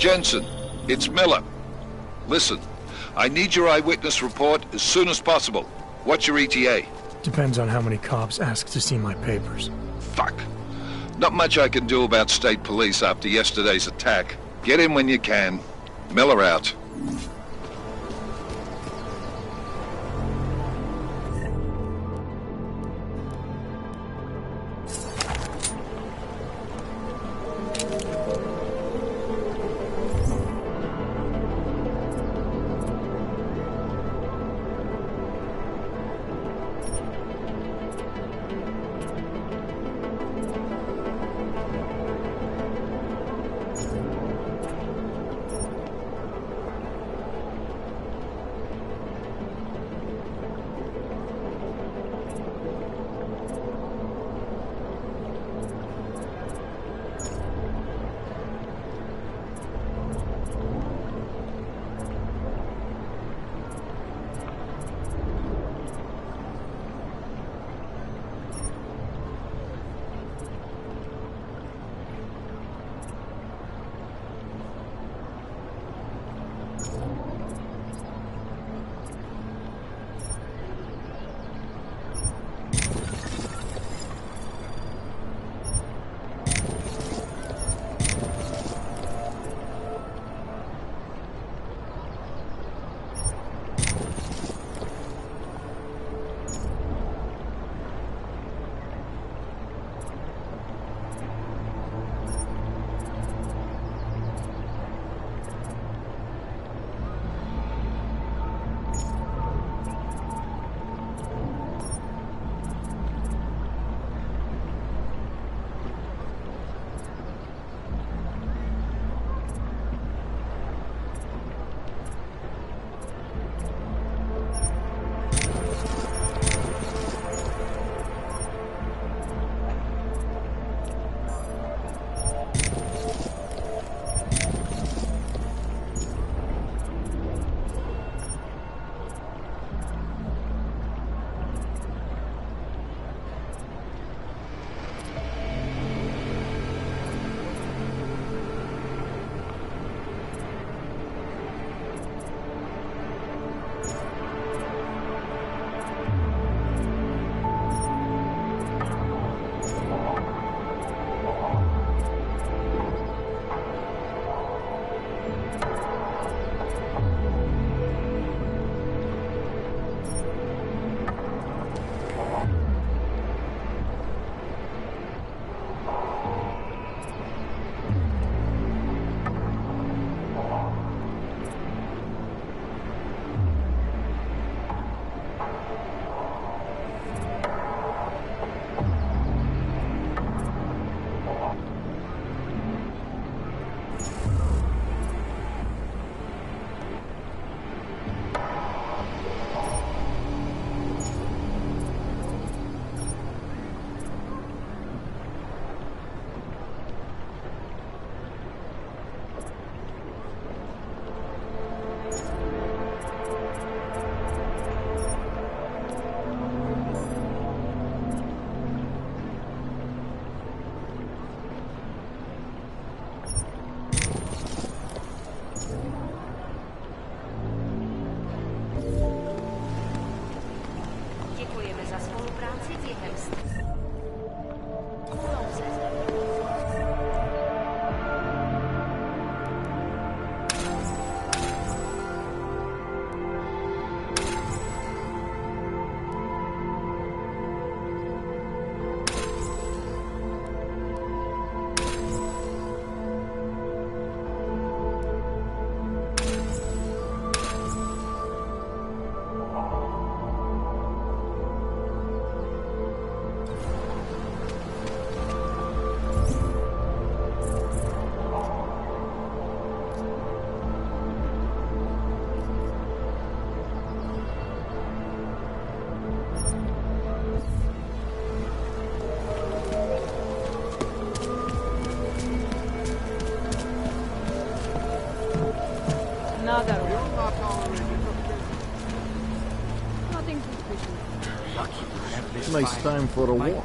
Jensen, it's Miller. Listen, I need your eyewitness report as soon as possible. What's your ETA? Depends on how many cops ask to see my papers. Fuck. Not much I can do about state police after yesterday's attack. Get in when you can. Miller out. Nice time for a walk.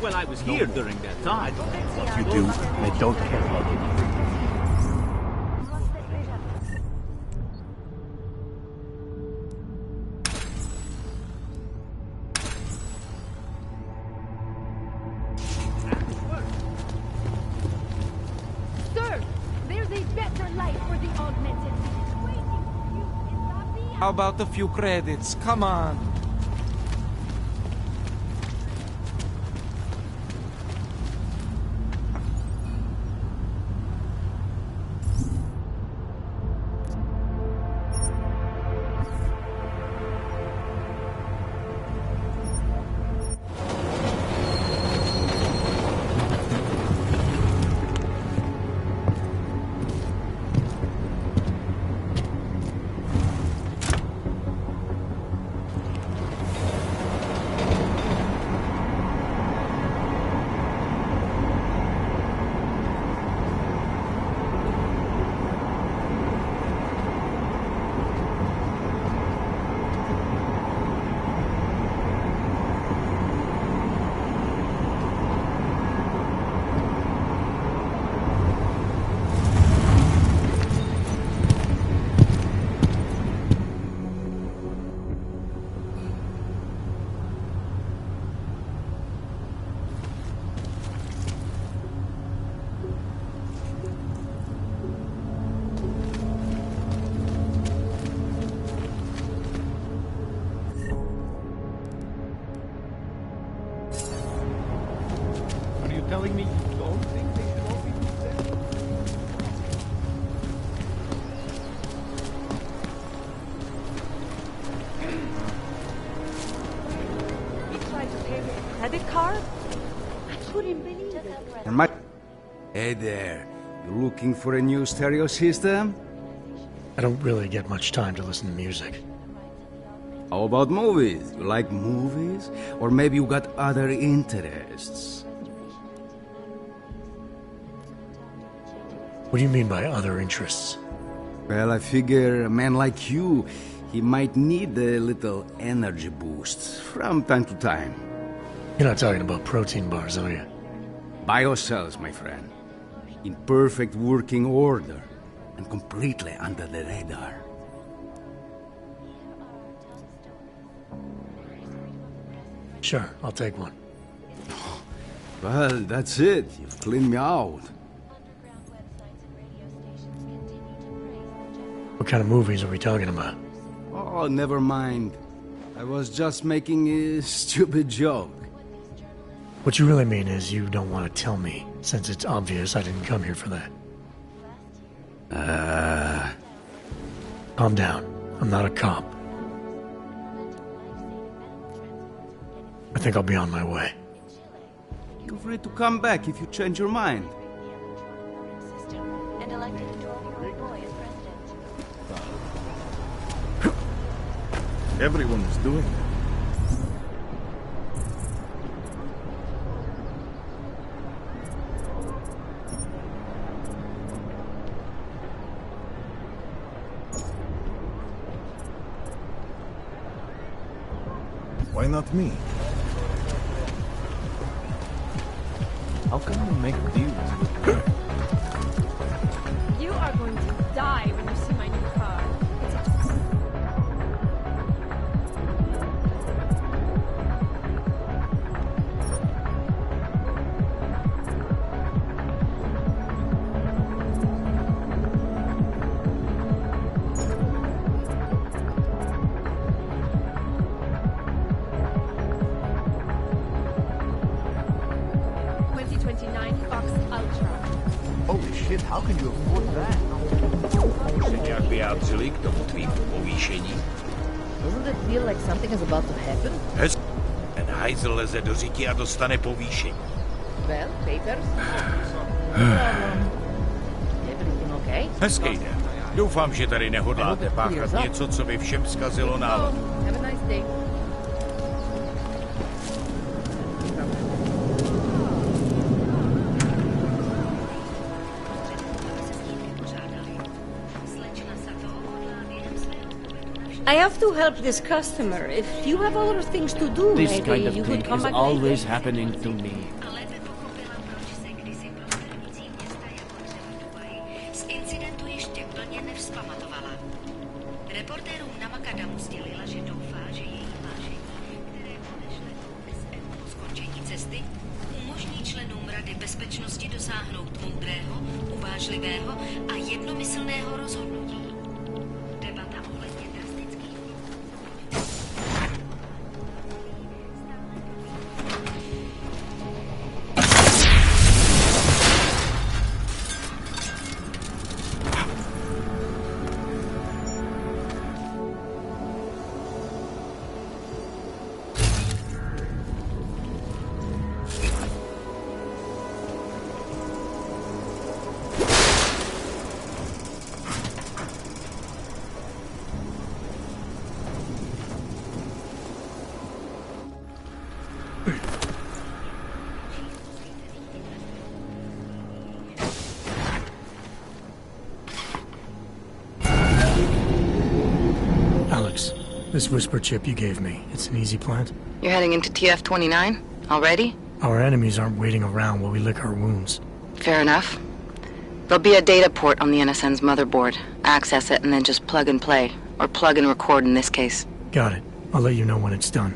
Well, I was here during that time. What you do, they don't care about you. How about a few credits? Come on. Telling me you don't think they should all be dead? You tried to pay with a credit card? I couldn't believe it. Hey there. You looking for a new stereo system? I don't really get much time to listen to music. How about movies? You like movies? Or maybe you got other interests? What do you mean by other interests? Well, I figure a man like you, he might need a little energy boost from time to time. You're not talking about protein bars, are you? Biocells, my friend. In perfect working order. And completely under the radar. Sure, I'll take one. Well, that's it. You've cleaned me out. What kind of movies are we talking about? Oh, never mind. I was just making a stupid joke. What you really mean is you don't want to tell me, since it's obvious I didn't come here for that. Calm down. I'm not a cop. I think I'll be on my way. Feel free to come back if you change your mind. And elected a 12-year-old boy as president. Everyone is doing it. Why not me? How can we make deals with her? You are going to die when you see my new car. Holy shit, how can you afford that? Se nějak vyjádřili k tomu tvýmu povýšení? Doesn't it feel like something is about to happen? Ten hajzl leze do řiti a dostane povýšení. Well, papers? Everything okay? Hezký den. Doufám, že tady nehodláte páchat něco, co by všem zkazilo náladu. Have a nice day. I have to help this customer. If you have other things to do, This maybe kind of you thing could come is back always later. happening to me. Z incidentu ještě plně nevzpamatovala. Reportérům na Makadamu sdělila, že doufá, že její hlášení, které odešle SM po skončení cesty, umožní členům Rady bezpečnosti dosáhnout moudrého, uvážlivého a jednomyslného rozhodnutí. Debata ohledně drastických This whisper chip you gave me, it's an easy plant? You're heading into TF-29? Already? Our enemies aren't waiting around while we lick our wounds. Fair enough. There'll be a data port on the NSN's motherboard. Access it and then just plug and play. Or plug and record in this case. Got it. I'll let you know when it's done.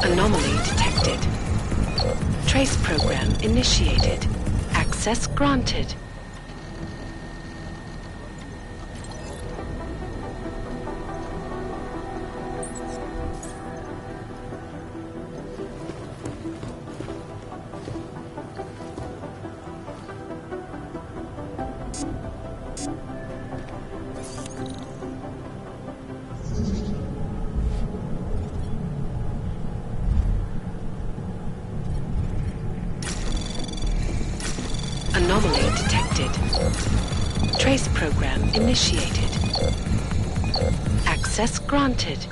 Anomaly detected. Trace program initiated. Access granted. Anomaly detected. Trace program initiated. Access granted.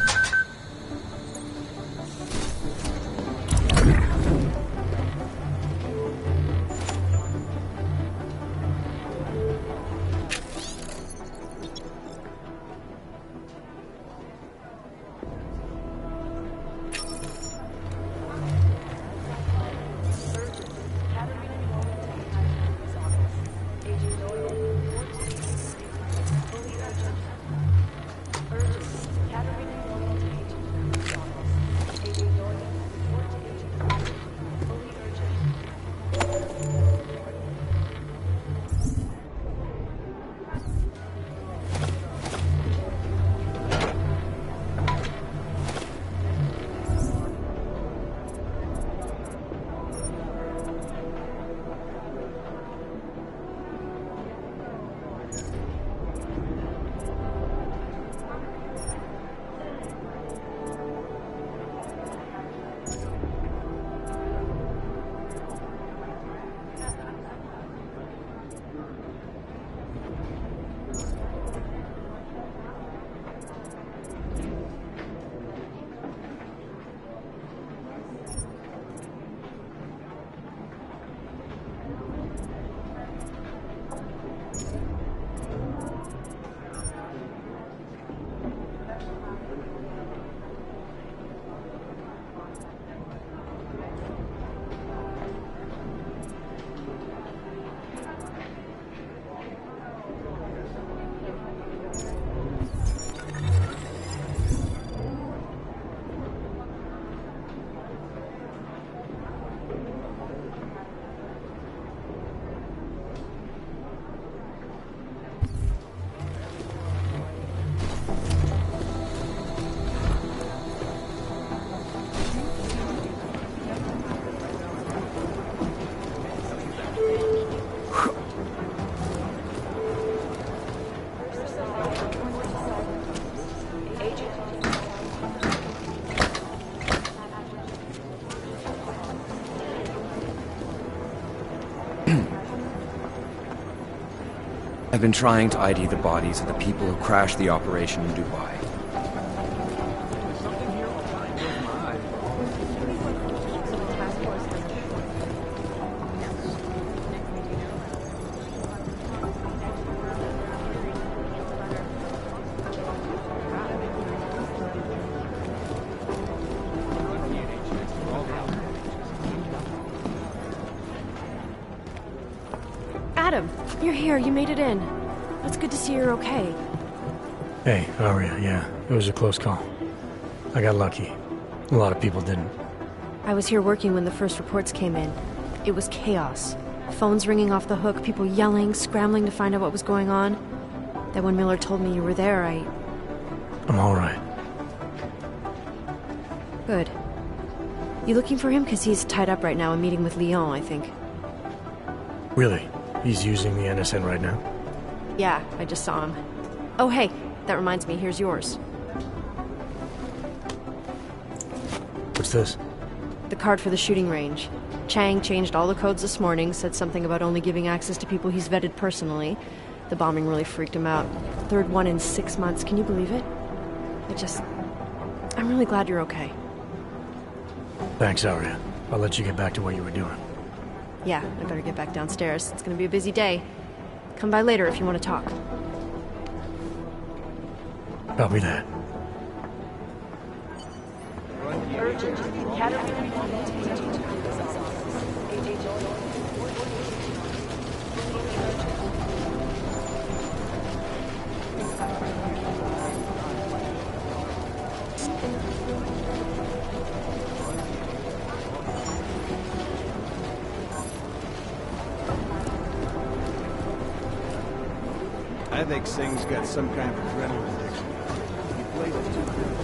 I've been trying to ID the bodies of the people who crashed the operation in Dubai. Adam, you're here. You made it in. It's good to see you're okay. Hey, how are you? Yeah, it was a close call. I got lucky. A lot of people didn't. I was here working when the first reports came in. It was chaos. Phones ringing off the hook, people yelling, scrambling to find out what was going on. That when Miller told me you were there, I'm alright. Good. You looking for him? Because he's tied up right now, a meeting with Leon, I think. Really? He's using the NSN right now? Yeah, I just saw him. Oh, hey, that reminds me, here's yours. What's this? The card for the shooting range. Chang changed all the codes this morning, said something about only giving access to people he's vetted personally. The bombing really freaked him out. Third one in 6 months, can you believe it? I'm really glad you're okay. Thanks, Arya. I'll let you get back to what you were doing. Yeah, I better get back downstairs. It's gonna be a busy day. Come by later if you want to talk. Copy that. I think Singh's got some kind of adrenaline addiction. He plays it too good.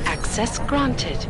Access granted.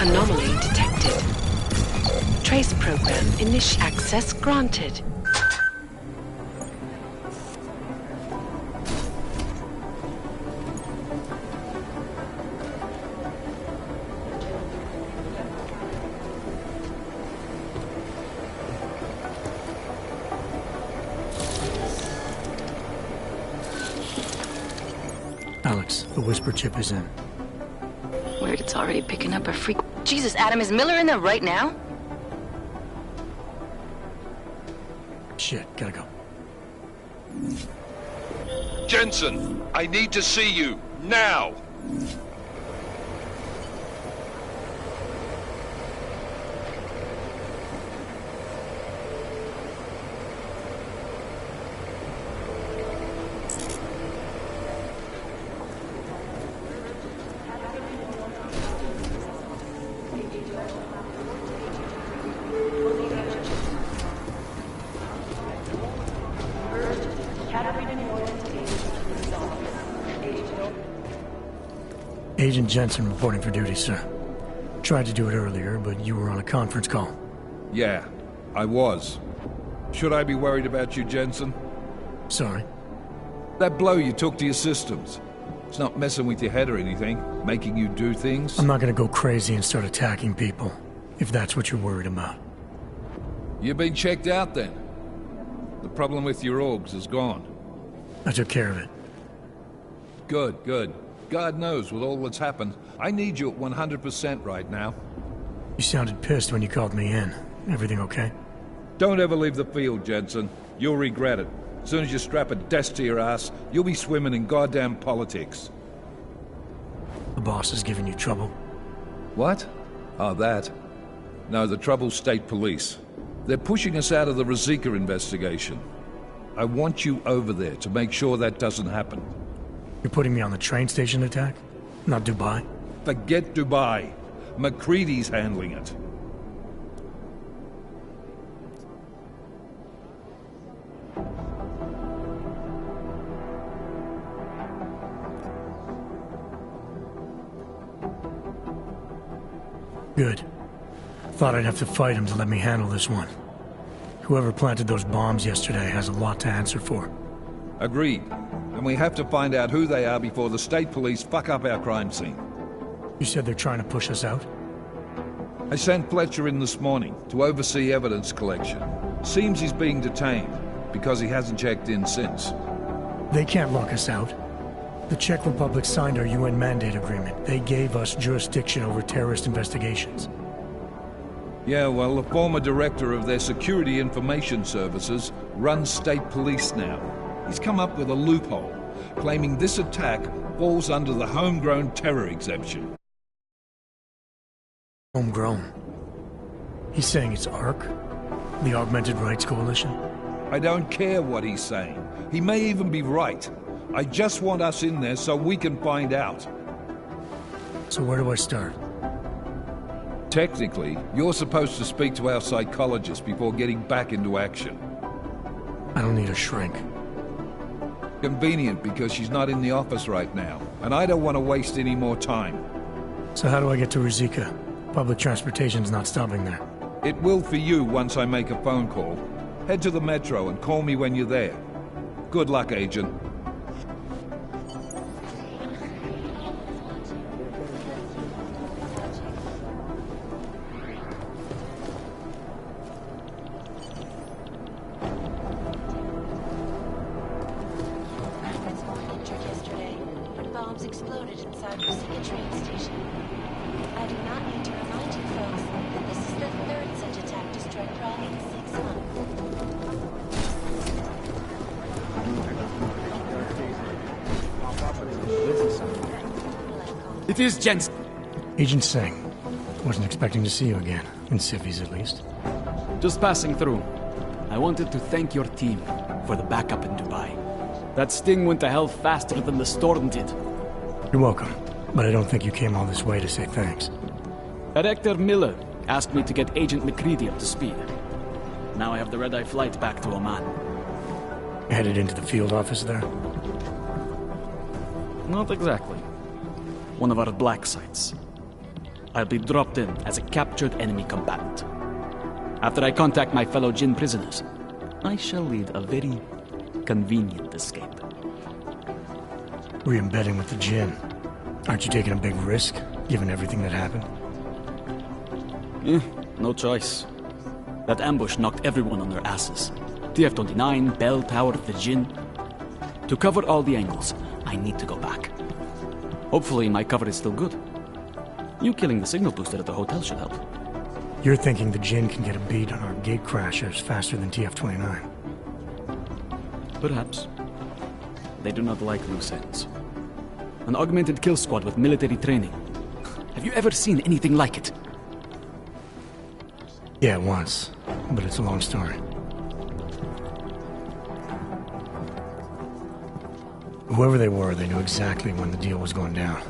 Anomaly detected. Trace program initiated. Access granted. Alex, the whisper chip is in. Weird, it's already picking up a freak. Jesus, Adam, is Miller in there right now? Shit, gotta go. Jensen, I need to see you, now! Agent Jensen reporting for duty, sir. Tried to do it earlier, but you were on a conference call. Yeah, I was. Should I be worried about you, Jensen? Sorry. That blow you took to your systems. It's not messing with your head or anything, making you do things? I'm not gonna go crazy and start attacking people, if that's what you're worried about. You've been checked out then? The problem with your orgs is gone. I took care of it. Good, good. God knows with all that's happened. I need you at 100% right now. You sounded pissed when you called me in. Everything okay? Don't ever leave the field, Jensen. You'll regret it. As soon as you strap a desk to your ass, you'll be swimming in goddamn politics. The boss is giving you trouble? What? Oh, that? No, the trouble's state police. They're pushing us out of the Ruzicka investigation. I want you over there to make sure that doesn't happen. You're putting me on the train station attack? Not Dubai? Forget Dubai. McCready's handling it. Good. Thought I'd have to fight him to let me handle this one. Whoever planted those bombs yesterday has a lot to answer for. Agreed. And we have to find out who they are before the state police fuck up our crime scene. You said they're trying to push us out? I sent Fletcher in this morning to oversee evidence collection. Seems he's being detained, because he hasn't checked in since. They can't lock us out. The Czech Republic signed our UN mandate agreement. They gave us jurisdiction over terrorist investigations. Yeah, well, the former director of their security information services runs state police now. He's come up with a loophole, claiming this attack falls under the homegrown terror exemption. Homegrown? He's saying it's ARC? The Augmented Rights Coalition? I don't care what he's saying. He may even be right. I just want us in there so we can find out. So where do I start? Technically, you're supposed to speak to our psychologist before getting back into action. I don't need a shrink. Convenient because she's not in the office right now, and I don't want to waste any more time. So how do I get to Ruzicka? Public transportation's not stopping there. It will for you once I make a phone call. Head to the metro and call me when you're there. Good luck, Agent. Bombs exploded inside Ruzicka train station. I do not need to remind you folks that this is the third such attack to strike Prague in 6 months. It is Jensen. Agent Singh. Wasn't expecting to see you again. In civvies, at least. Just passing through. I wanted to thank your team for the backup in Dubai. That sting went to hell faster than the storm did. You're welcome, but I don't think you came all this way to say thanks. Director Miller asked me to get Agent McCready up to speed. Now I have the red-eye flight back to Oman. Headed into the field office there? Not exactly. One of our black sites. I'll be dropped in as a captured enemy combatant. After I contact my fellow Jinn prisoners, I shall lead a very convenient escape. Re-embedding with the Jinn. Aren't you taking a big risk, given everything that happened? No choice. That ambush knocked everyone on their asses. TF-29, Bell Tower, the Jinn. To cover all the angles, I need to go back. Hopefully my cover is still good. You killing the signal booster at the hotel should help. You're thinking the Jinn can get a beat on our gate crashers faster than TF-29? Perhaps. They do not like loose ends. An augmented kill squad with military training. Have you ever seen anything like it? Yeah, once. But it's a long story. Whoever they were, they knew exactly when the deal was going down.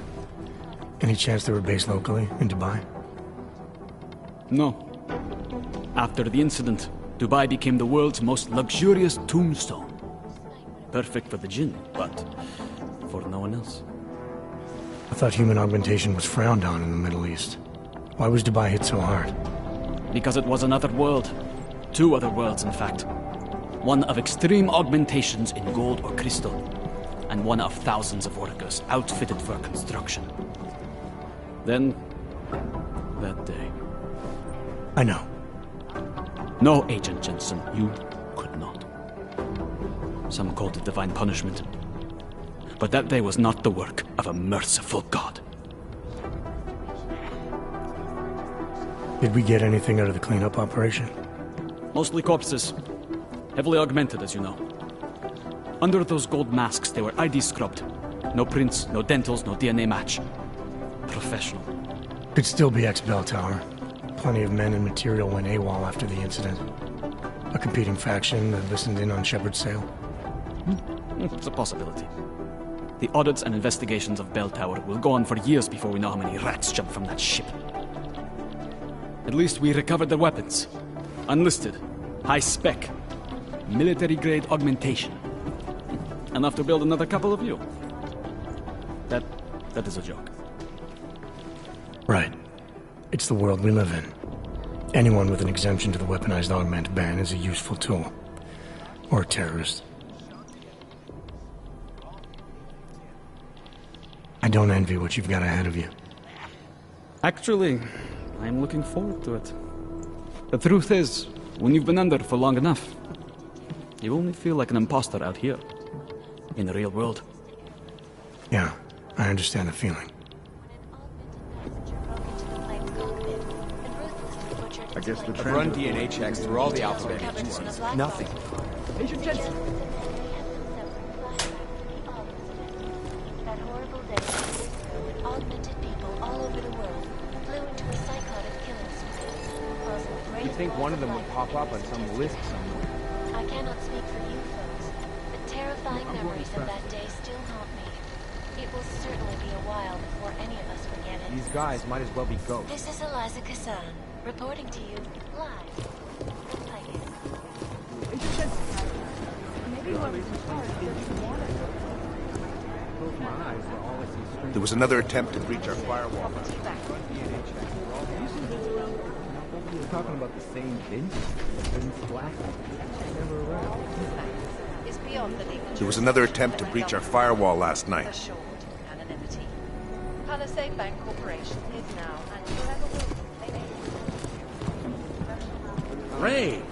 Any chance they were based locally, in Dubai? No. After the incident, Dubai became the world's most luxurious tombstone. Perfect for the Jinn, but for no one else. I thought human augmentation was frowned on in the Middle East. Why was Dubai hit so hard? Because it was another world. 2 other worlds, in fact. One of extreme augmentations in gold or crystal, and one of thousands of workers outfitted for construction. Then, that day. I know. No, Agent Jensen, you could not. Some called it divine punishment. But that day was not the work of a merciful God. Did we get anything out of the cleanup operation? Mostly corpses. Heavily augmented, as you know. Under those gold masks, they were ID scrubbed. No prints, no dentals, no DNA match. Professional. Could still be ex-Bell Tower. Plenty of men and material went AWOL after the incident. A competing faction that listened in on Shepard's sale. It's a possibility. The audits and investigations of Bell Tower will go on for years before we know how many rats jumped from that ship. At least we recovered their weapons. Unlisted, high-spec, military-grade augmentation. Enough to build another couple of you. That is a joke. Right. It's the world we live in. Anyone with an exemption to the weaponized augment ban is a useful tool. Or a terrorist. I don't envy what you've got ahead of you. Actually, I'm looking forward to it. The truth is, when you've been under for long enough, you only feel like an imposter out here, in the real world. Yeah, I understand the feeling. I guess the I've run DNA checks through all the alphabet agencies. Nothing. Agent Jensen. That horrible day when augmented people all over the world flew into a cyclone of killing spree, causing great... You'd think one of them would pop up on some list somewhere. I cannot speak for you folks, but terrifying memories of that day still haunt me. It will certainly be a while before any of us forget it. These guys might as well be ghosts. This is Eliza Kassan, reporting to you live. Agent Jensen. Maybe one of There was another attempt to breach our firewall. We're talking about the same Vince? Vince Black? Never around. Is beyond the legal. There was another attempt to breach our firewall last night. Assured anonymity. Palisade Bank Corporation is now and forever will be. Great!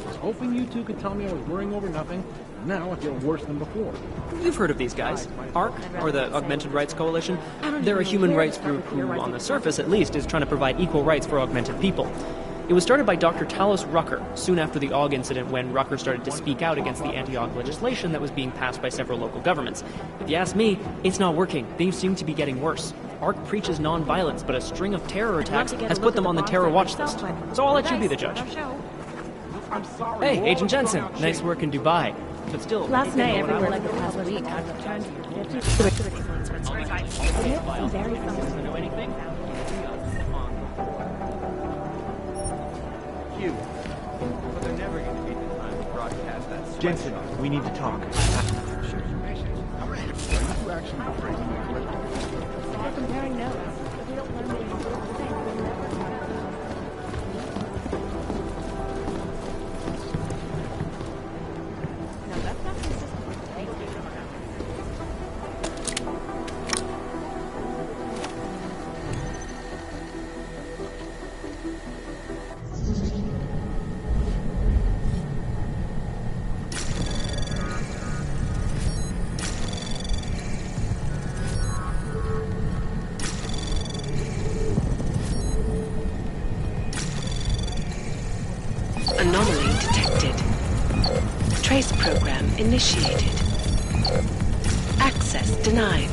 I was hoping you two could tell me I was worrying over nothing. Now I feel worse than before. You've heard of these guys. ARC, or the Augmented Rights Coalition. They're a human rights group who, on the surface at least, is trying to provide equal rights for augmented people. It was started by Dr. Talos Rucker, soon after the AUG incident when Rucker started to speak out against the anti-AUG legislation that was being passed by several local governments. If you ask me, it's not working. They seem to be getting worse. ARC preaches non-violence, but a string of terror attacks has put them on the terror watch list. So I'll let you be the judge. I'm sorry. Hey, Agent Jensen, nice work in Dubai. But still, Last night, everywhere like the past week. Q. But they're never going to be the time to broadcast that. Jensen, we need to talk. Comparing notes. We don't learn many Anomaly detected. Trace program initiated. Access denied.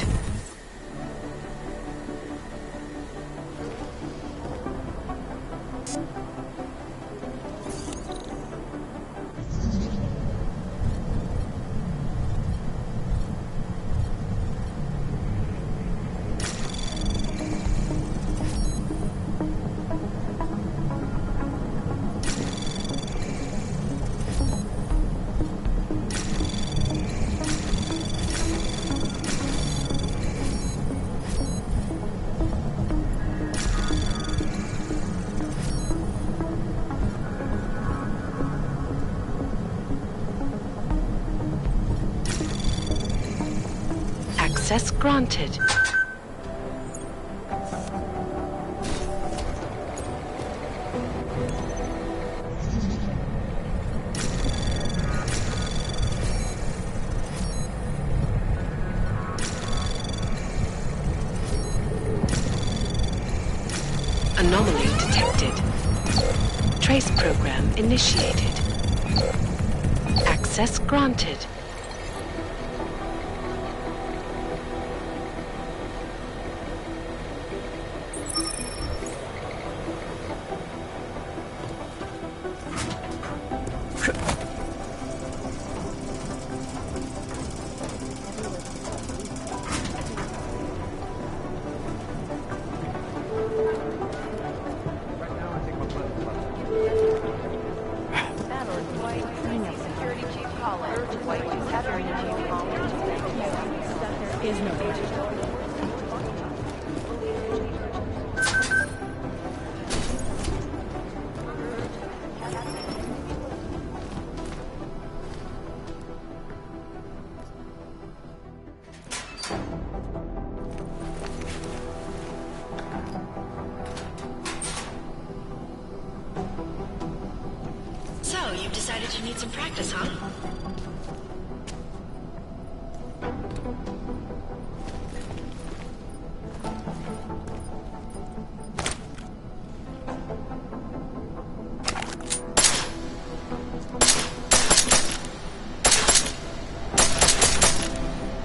Access granted. Trace program initiated. Access granted. So, you've decided you need some practice, huh?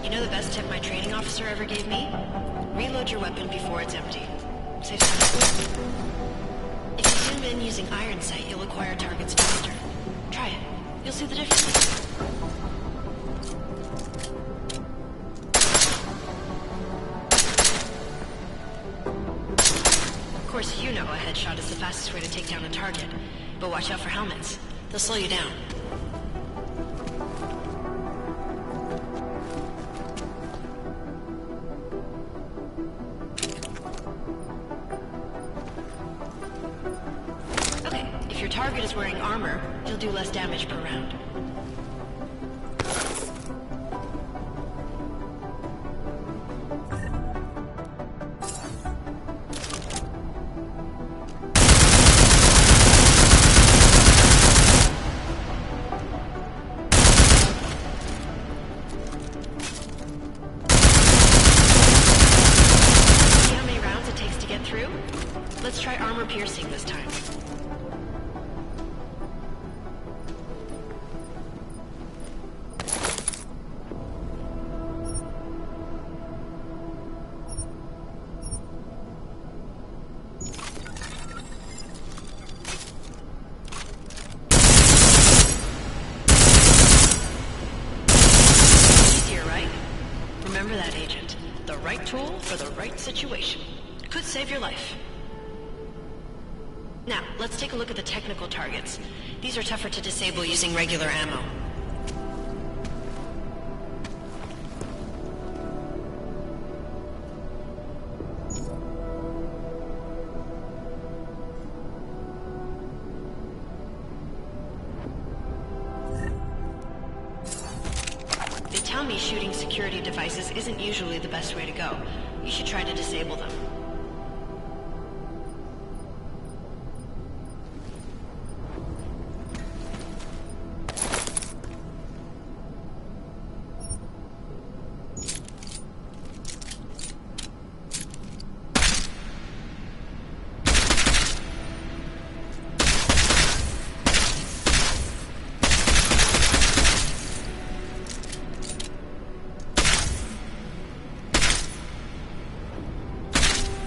You know the best tip my training officer ever gave me? Reload your weapon before it's empty. Saves time. If you zoom in using iron sight, you'll acquire targets faster. Try it. You'll see the difference. Of course, you know a headshot is the fastest way to take down a target. But watch out for helmets. They'll slow you down. Okay, if your target is wearing armor, you'll do less damage per round. See how many rounds it takes to get through? Let's try armor piercing this time. Easier, right? Remember that, Agent. The right tool for the right situation. Could save your life. Now, let's take a look at the technical targets. These are tougher to disable using regular ammo. They tell me shooting security devices isn't usually the best way to go. You should try to disable them.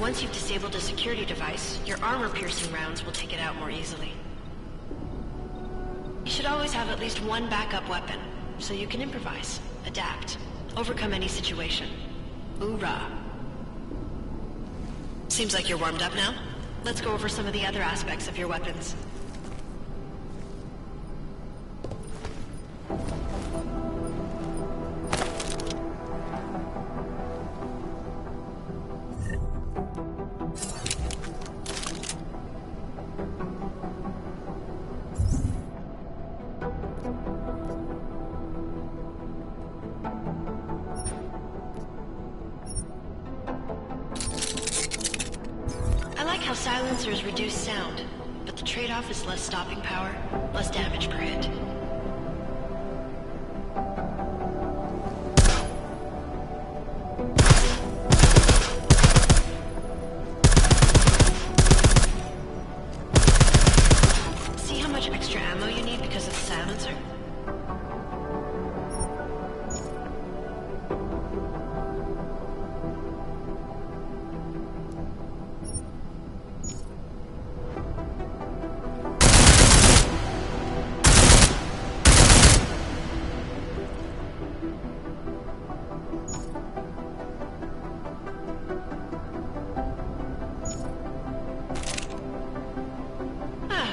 Once you've disabled a security device, your armor-piercing rounds will take it out more easily. You should always have at least one backup weapon, so you can improvise, adapt, overcome any situation. Hoorah! Seems like you're warmed up now. Let's go over some of the other aspects of your weapons. I like how silencers reduce sound, but the trade-off is less stopping power, less damage per hit. how much extra ammo you need because of the silencer?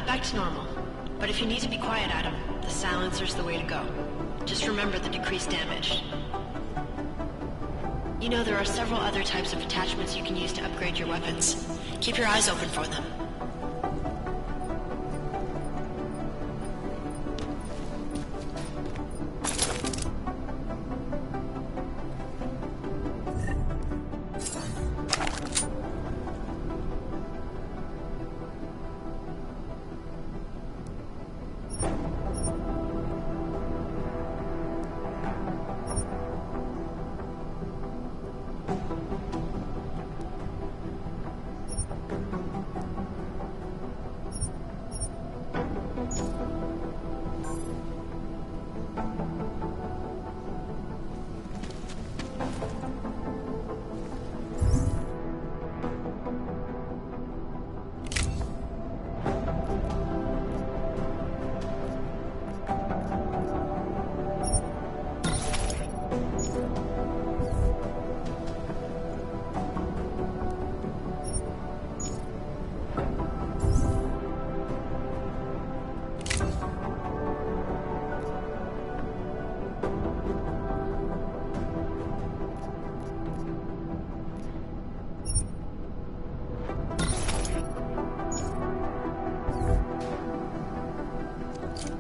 Back to normal. But if you need to be quiet, Adam, the silencer's the way to go. Just remember the decreased damage. You know, there are several other types of attachments you can use to upgrade your weapons. Keep your eyes open for them.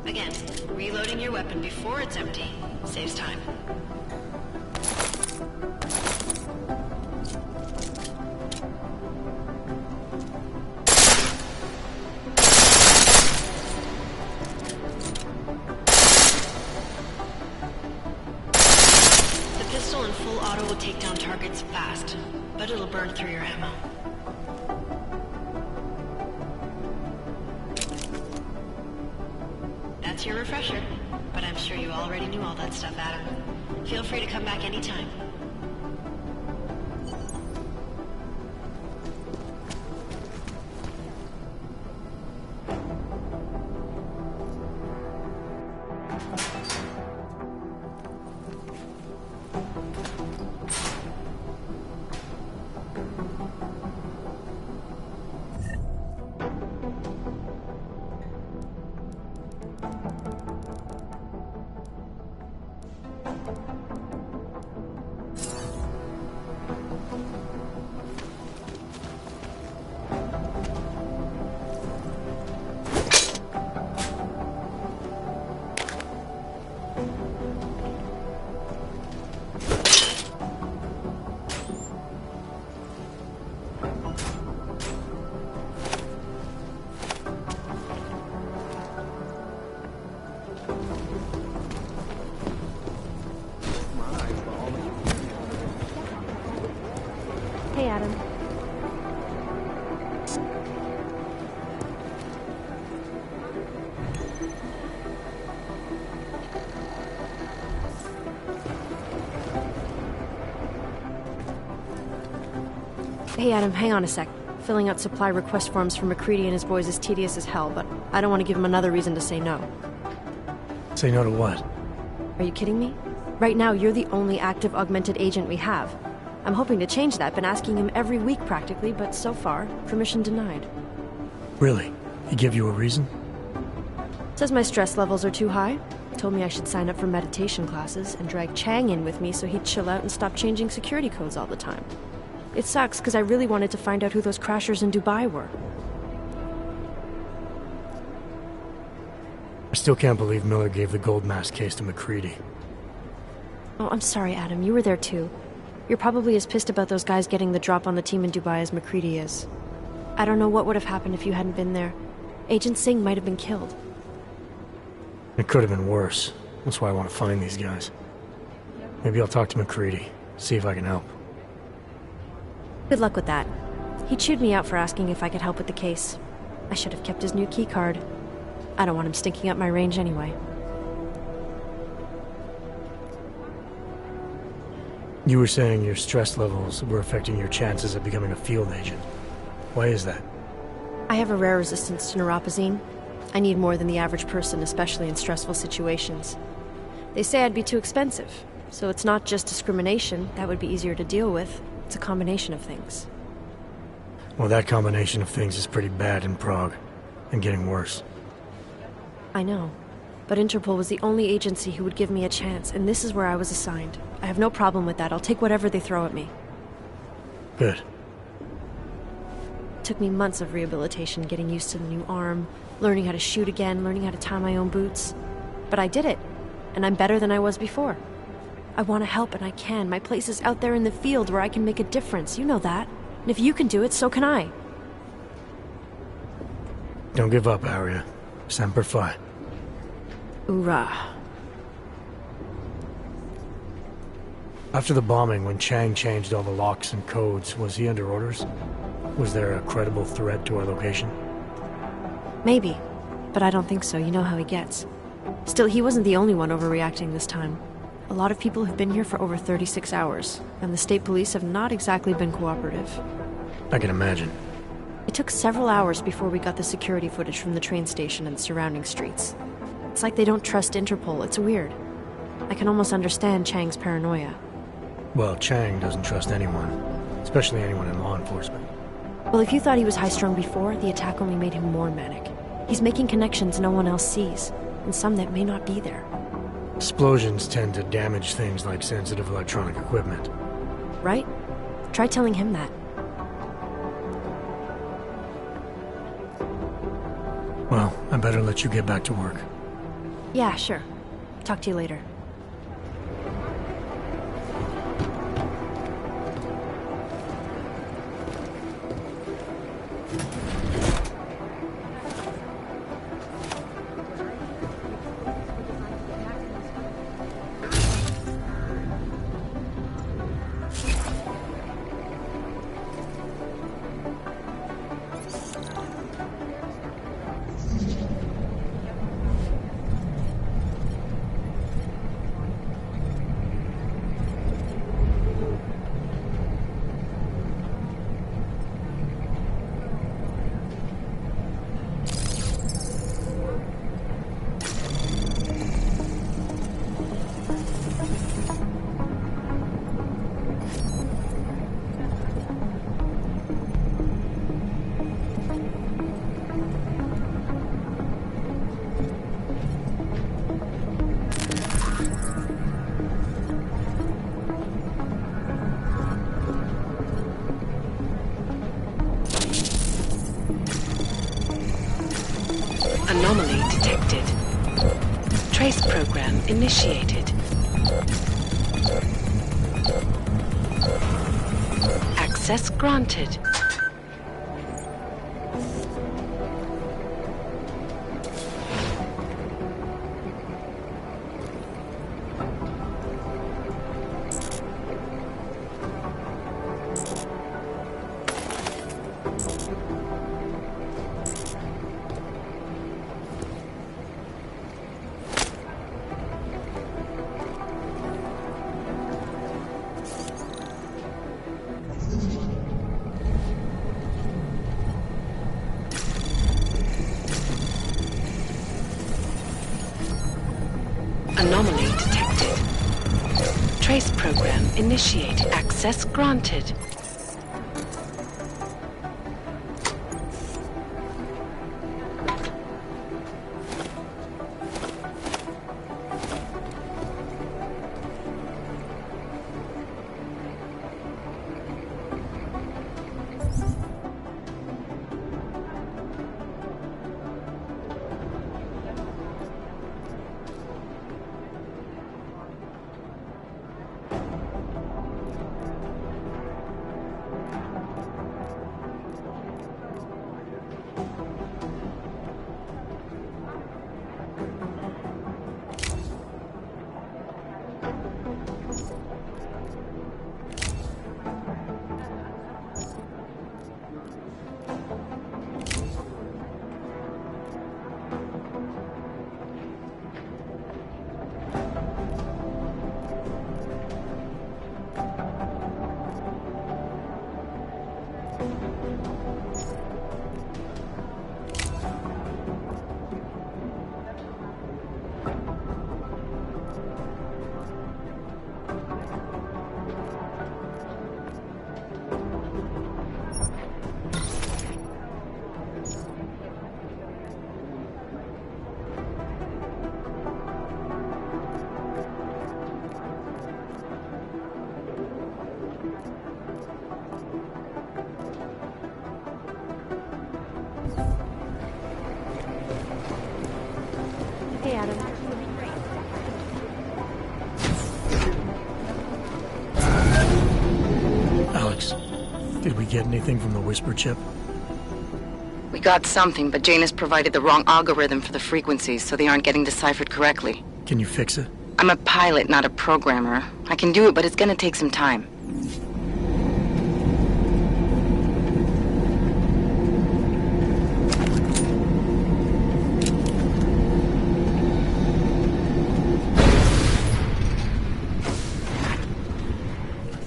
Again, reloading your weapon before it's empty saves time. The pistol in full auto will take down targets fast, but it'll burn through your ammo. That's your refresher, but I'm sure you already knew all that stuff, Adam. Feel free to come back anytime. Hey, Adam. Hey, Adam, hang on a sec. Filling out supply request forms for McCready and his boys is tedious as hell, but I don't want to give him another reason to say no. Say no to what? Are you kidding me? Right now, you're the only active augmented agent we have. I'm hoping to change that, been asking him every week practically, but so far, permission denied. Really? He give you a reason? Says my stress levels are too high. Told me I should sign up for meditation classes and drag Chang in with me so he'd chill out and stop changing security codes all the time. It sucks because I really wanted to find out who those crashers in Dubai were. I still can't believe Miller gave the gold mask case to McCready. Oh, I'm sorry, Adam. You were there too. You're probably as pissed about those guys getting the drop on the team in Dubai as McCready is. I don't know what would have happened if you hadn't been there. Agent Singh might have been killed. It could have been worse. That's why I want to find these guys. Maybe I'll talk to McCready, see if I can help. Good luck with that. He chewed me out for asking if I could help with the case. I should have kept his new keycard. I don't want him stinking up my range anyway. You were saying your stress levels were affecting your chances of becoming a field agent. Why is that? I have a rare resistance to neuropazine. I need more than the average person, especially in stressful situations. They say I'd be too expensive, so it's not just discrimination. That would be easier to deal with. It's a combination of things. Well, that combination of things is pretty bad in Prague, and getting worse. I know, but Interpol was the only agency who would give me a chance, and this is where I was assigned. I have no problem with that. I'll take whatever they throw at me. Good. It took me months of rehabilitation, getting used to the new arm, learning how to shoot again, learning how to tie my own boots. But I did it, and I'm better than I was before. I want to help, and I can. My place is out there in the field where I can make a difference. You know that. And if you can do it, so can I. Don't give up, Arya. Semper Fi. Hoorah. After the bombing, when Chang changed all the locks and codes, was he under orders? Was there a credible threat to our location? Maybe, but I don't think so. You know how he gets. Still, he wasn't the only one overreacting this time. A lot of people have been here for over 36 hours, and the state police have not exactly been cooperative. I can imagine. It took several hours before we got the security footage from the train station and surrounding streets. It's like they don't trust Interpol. It's weird. I can almost understand Chang's paranoia. Well, Chang doesn't trust anyone, especially anyone in law enforcement. Well, if you thought he was high-strung before, the attack only made him more manic. He's making connections no one else sees, and some that may not be there. Explosions tend to damage things like sensitive electronic equipment. Right? Try telling him that. Well, I better let you get back to work. Yeah, sure. Talk to you later. Anomaly detected. Trace program initiated. Access granted. Anomaly detected. Trace program initiated. Access granted. Adam. Alex, did we get anything from the Whisper chip? We got something, but Jane has provided the wrong algorithm for the frequencies, so they aren't getting deciphered correctly. Can you fix it? I'm a pilot, not a programmer. I can do it, but it's gonna take some time.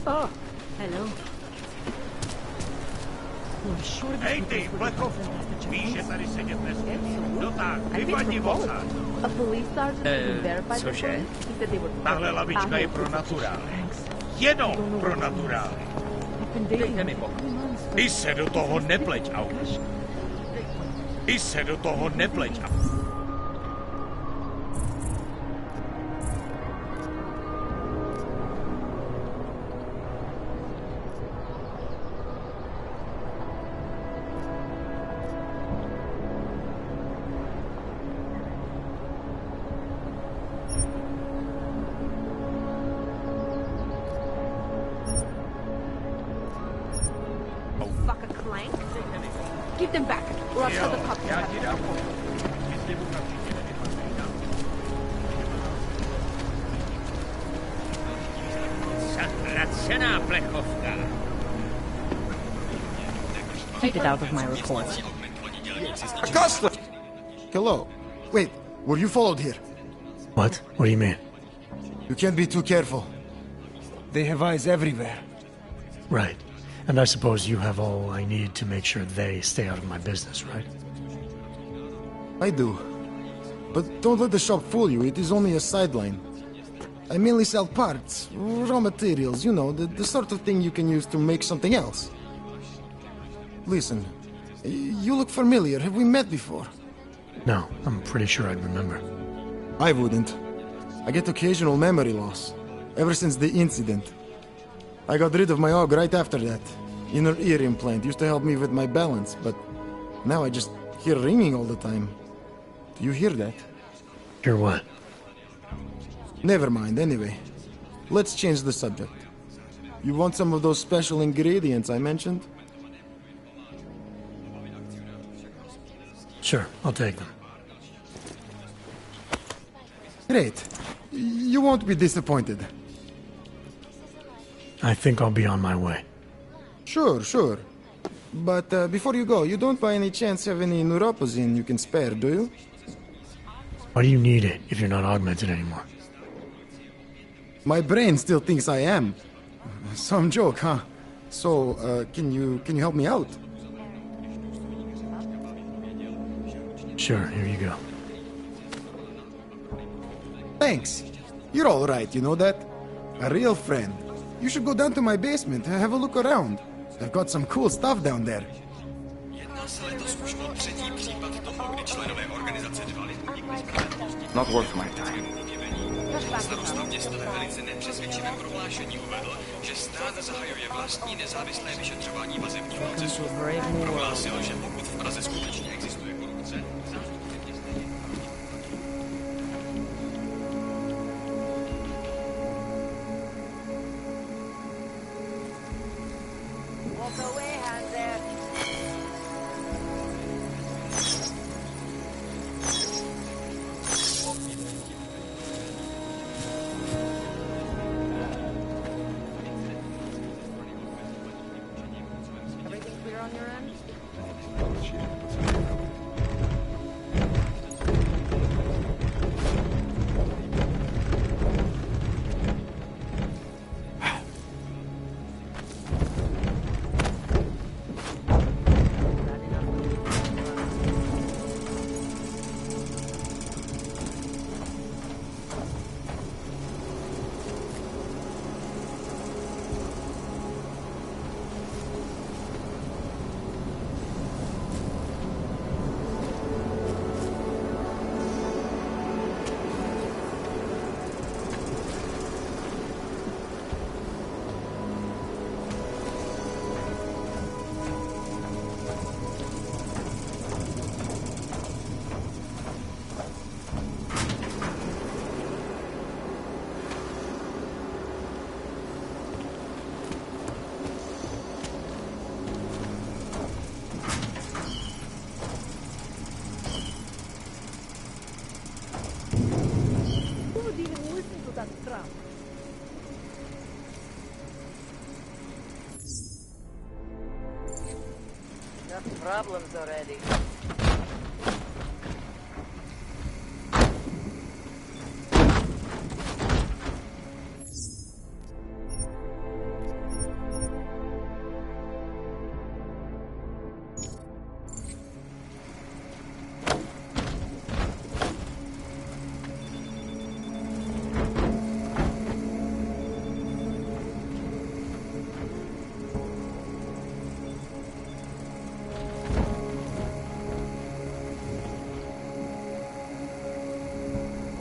Oh, hello. Hej ty, Plecho! Víš, že tady sedět nesmíš. No tak, vypadni vosa. A police sergeant who verified the Cože? police, he said they were Tahle lavička je pro naturály. Jenom pro naturály. Dejte mi pokoj. Ty se do toho nepleť, August. Ty se do toho nepleť. Fuck a clank. Give them back, or I'll tell the cops. Zatracená plechovka. Take it out of my reports. Acosta! Hello. Wait, were you followed here? What? What do you mean? You can't be too careful. They have eyes everywhere. Right. And I suppose you have all I need to make sure they stay out of my business, right? I do. But don't let the shop fool you, it is only a sideline. I mainly sell parts, raw materials, you know, the sort of thing you can use to make something else. Listen, you look familiar. Have we met before? No, I'm pretty sure I'd remember. I wouldn't. I get occasional memory loss, ever since the incident. I got rid of my AUG right after that. Inner ear implant used to help me with my balance, but now I just hear ringing all the time. Do you hear that? Hear what? Never mind, anyway. Let's change the subject. You want some of those special ingredients I mentioned? Sure, I'll take them. Great. You won't be disappointed. I think I'll be on my way. Sure. But before you go, you don't by any chance have any neuropozyne you can spare, do you? Why do you need it if you're not augmented anymore? My brain still thinks I am. Some joke, huh? So, can you help me out? Sure, here you go. Thanks. You're all right, you know that? A real friend. You should go down to my basement and have a look around. I've got some cool stuff down there. Not worth my time. Starosta města ve velice nepřesvědčivém prohlášení uvedl, že stát zahajuje vlastní nezávislé vyšetřování vazebního procesu. Prohlásil, že pokud v Praze skutečně existuje korupce, Walk away, Hanser. Everything clear on your end? that trap. Enough problems already.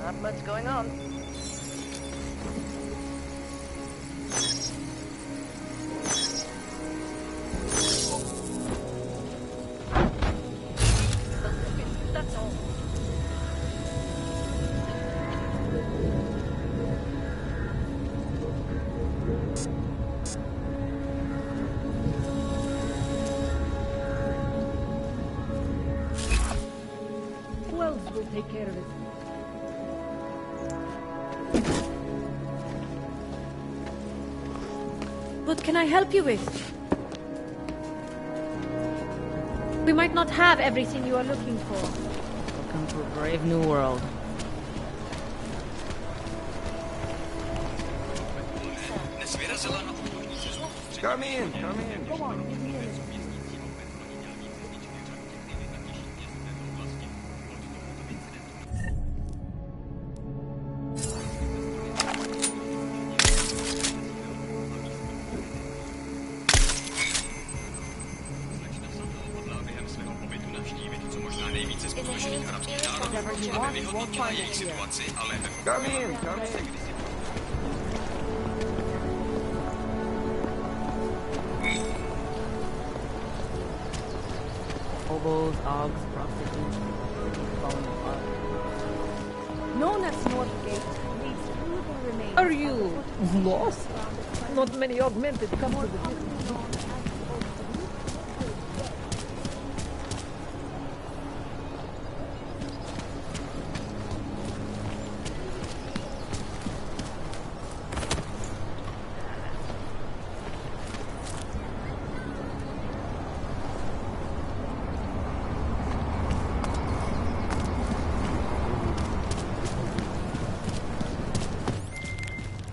Not much going on. That's all. Who else will take care of it? What can I help you with? We might not have everything you are looking for. Welcome to a brave new world. Come in, come in. Go on, give me a minute. Come in, come in. Hobos, dogs, prostitutes, falling apart. Known as Northgate, leads through the remains. Are you lost? Not many augmented come to the distance.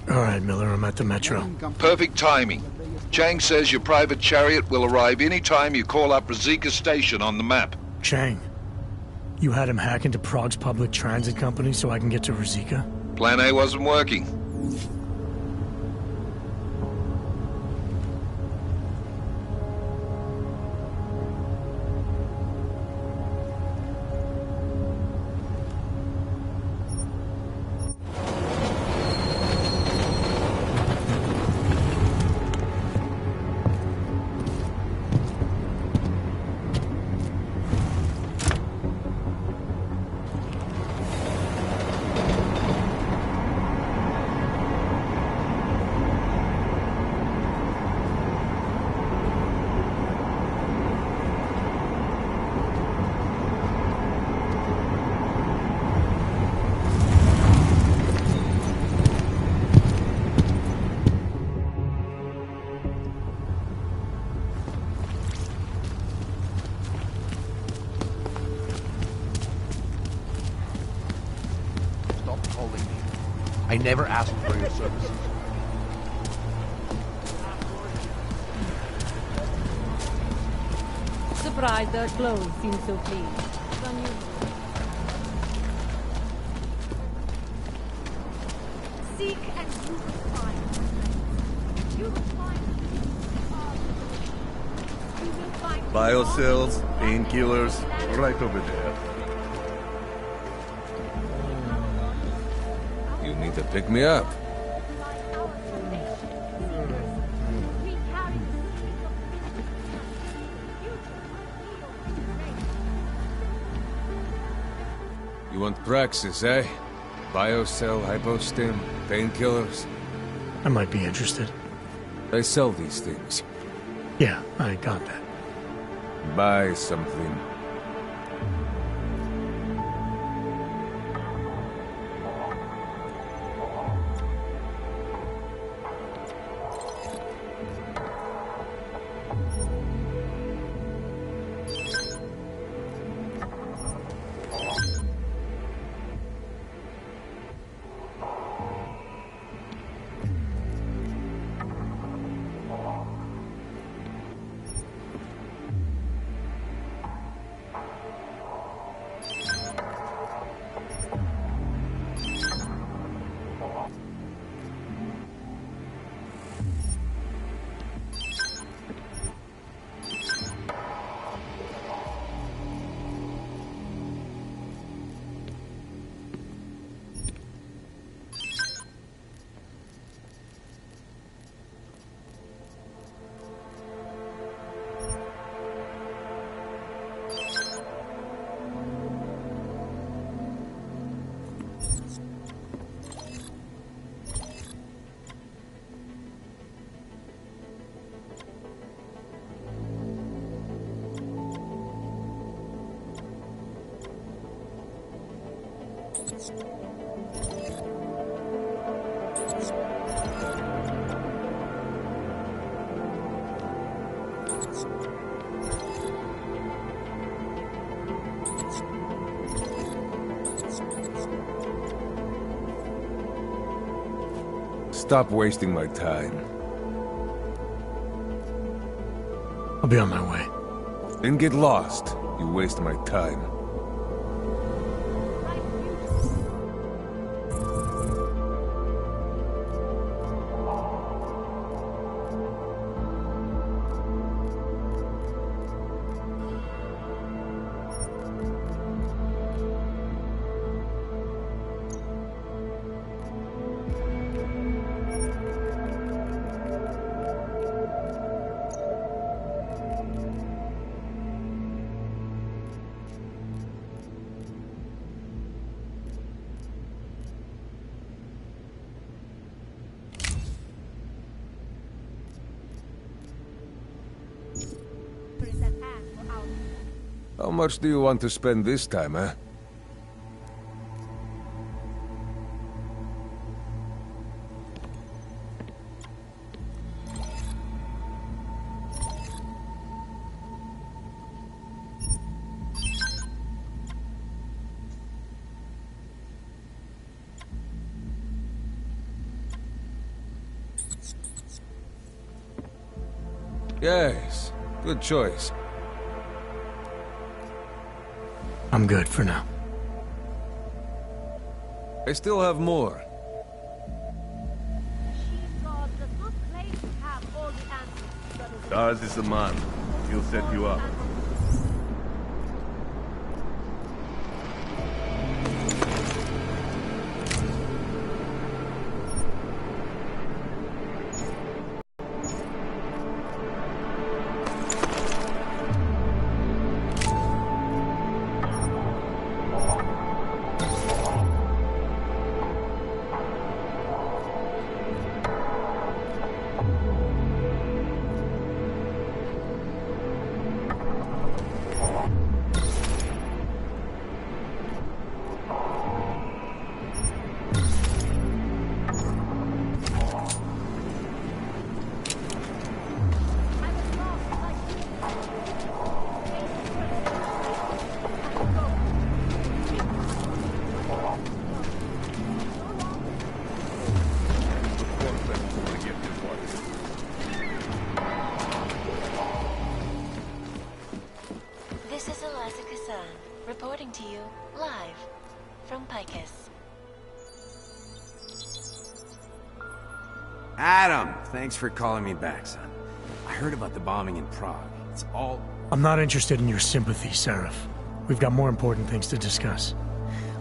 All right, Miller, I'm at the Metro. Perfect timing. Chang says your private chariot will arrive any time you call up Rosika Station on the map. Chang, you had him hack into Prague's public transit company so I can get to Rosika? Plan A wasn't working. I never asked for your services. Surprised their clothes seem so clean. Seek and you will find. You will find. You will find. Biocells, painkillers, right over there. You need to pick me up. You want praxis, eh? Biocell, hypostim, painkillers? I might be interested. I sell these things. Yeah, I got that. Buy something. Stop wasting my time. I'll be on my way. Then get lost. You waste my time. How much do you want to spend this time, eh? Yes, good choice. I'm good for now. I still have more. Dars is the man. He'll set you up. Reporting to you, live, from Picus. Adam, thanks for calling me back, son. I heard about the bombing in Prague. It's all... I'm not interested in your sympathy, Seraph. We've got more important things to discuss.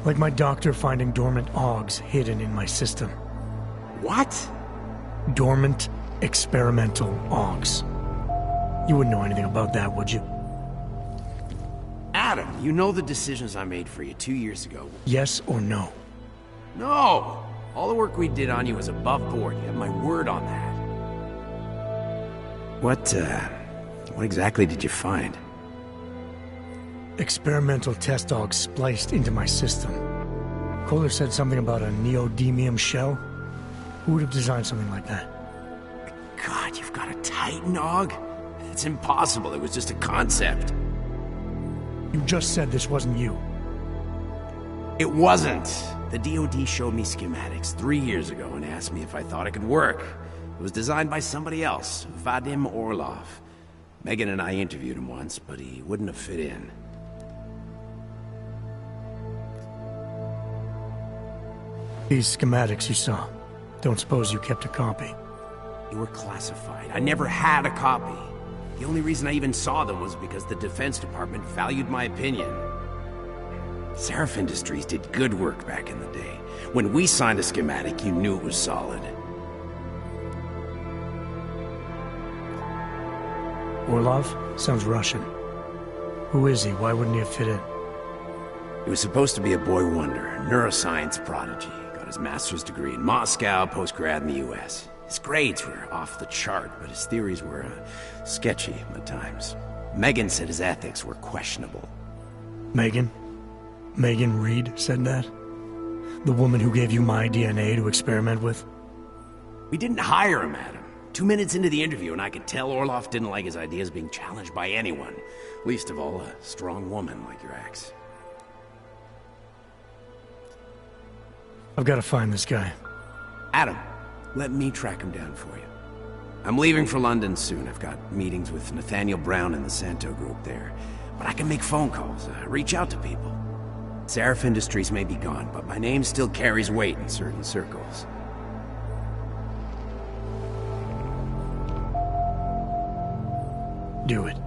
Like my doctor finding dormant augs hidden in my system. What? Dormant, experimental augs. You wouldn't know anything about that, would you? Adam, you know the decisions I made for you 2 years ago. Yes or no? No! All the work we did on you was above board. You have my word on that. What exactly did you find? Experimental test augs spliced into my system. Kohler said something about a neodymium shell. Who would have designed something like that? God, you've got a Titan aug? It's impossible. It was just a concept. You just said this wasn't you. It wasn't. The DoD showed me schematics 3 years ago and asked me if I thought it could work. It was designed by somebody else, Vadim Orlov. Megan and I interviewed him once, but he wouldn't have fit in. These schematics you saw, don't suppose you kept a copy? They were classified. I never had a copy. The only reason I even saw them was because the Defense Department valued my opinion. Seraph Industries did good work back in the day. When we signed a schematic, you knew it was solid. Orlov? Sounds Russian. Who is he? Why wouldn't he have fit in? He was supposed to be a boy wonder, a neuroscience prodigy. Got his master's degree in Moscow, post-grad in the US. His grades were off the chart, but his theories were sketchy at times. Megan said his ethics were questionable. Megan? Megan Reed said that? The woman who gave you my DNA to experiment with? We didn't hire him, Adam. 2 minutes into the interview, and I could tell Orloff didn't like his ideas being challenged by anyone. Least of all, a strong woman like your ex. I've got to find this guy. Adam, let me track him down for you. I'm leaving for London soon. I've got meetings with Nathaniel Brown and the Santo group there. But I can make phone calls, reach out to people. Seraph Industries may be gone, but my name still carries weight in certain circles. Do it.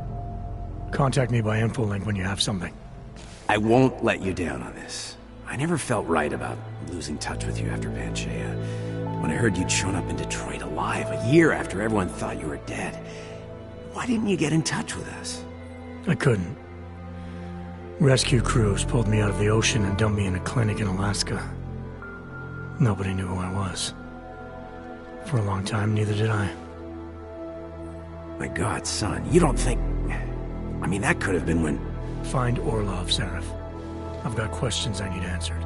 Contact me by infolink when you have something. I won't let you down on this. I never felt right about losing touch with you after Panchaea. When I heard you'd shown up in Detroit alive, a year after everyone thought you were dead. Why didn't you get in touch with us? I couldn't. Rescue crews pulled me out of the ocean and dumped me in a clinic in Alaska. Nobody knew who I was. For a long time, neither did I. My God, son, you don't think... I mean, that could have been when... Find Orlov, Seraph. I've got questions I need answered.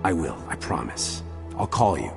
I will, I promise. I'll call you.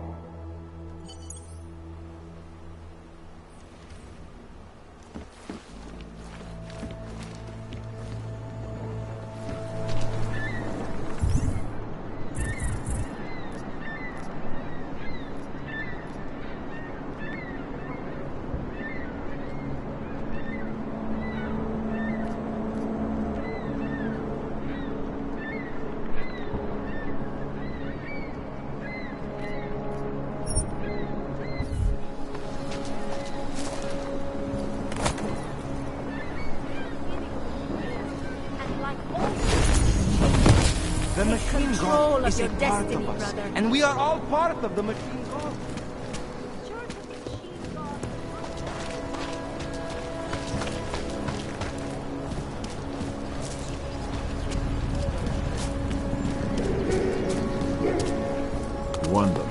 The machine god is a part of us, brother. and we are all part of the machine god. Wonderful.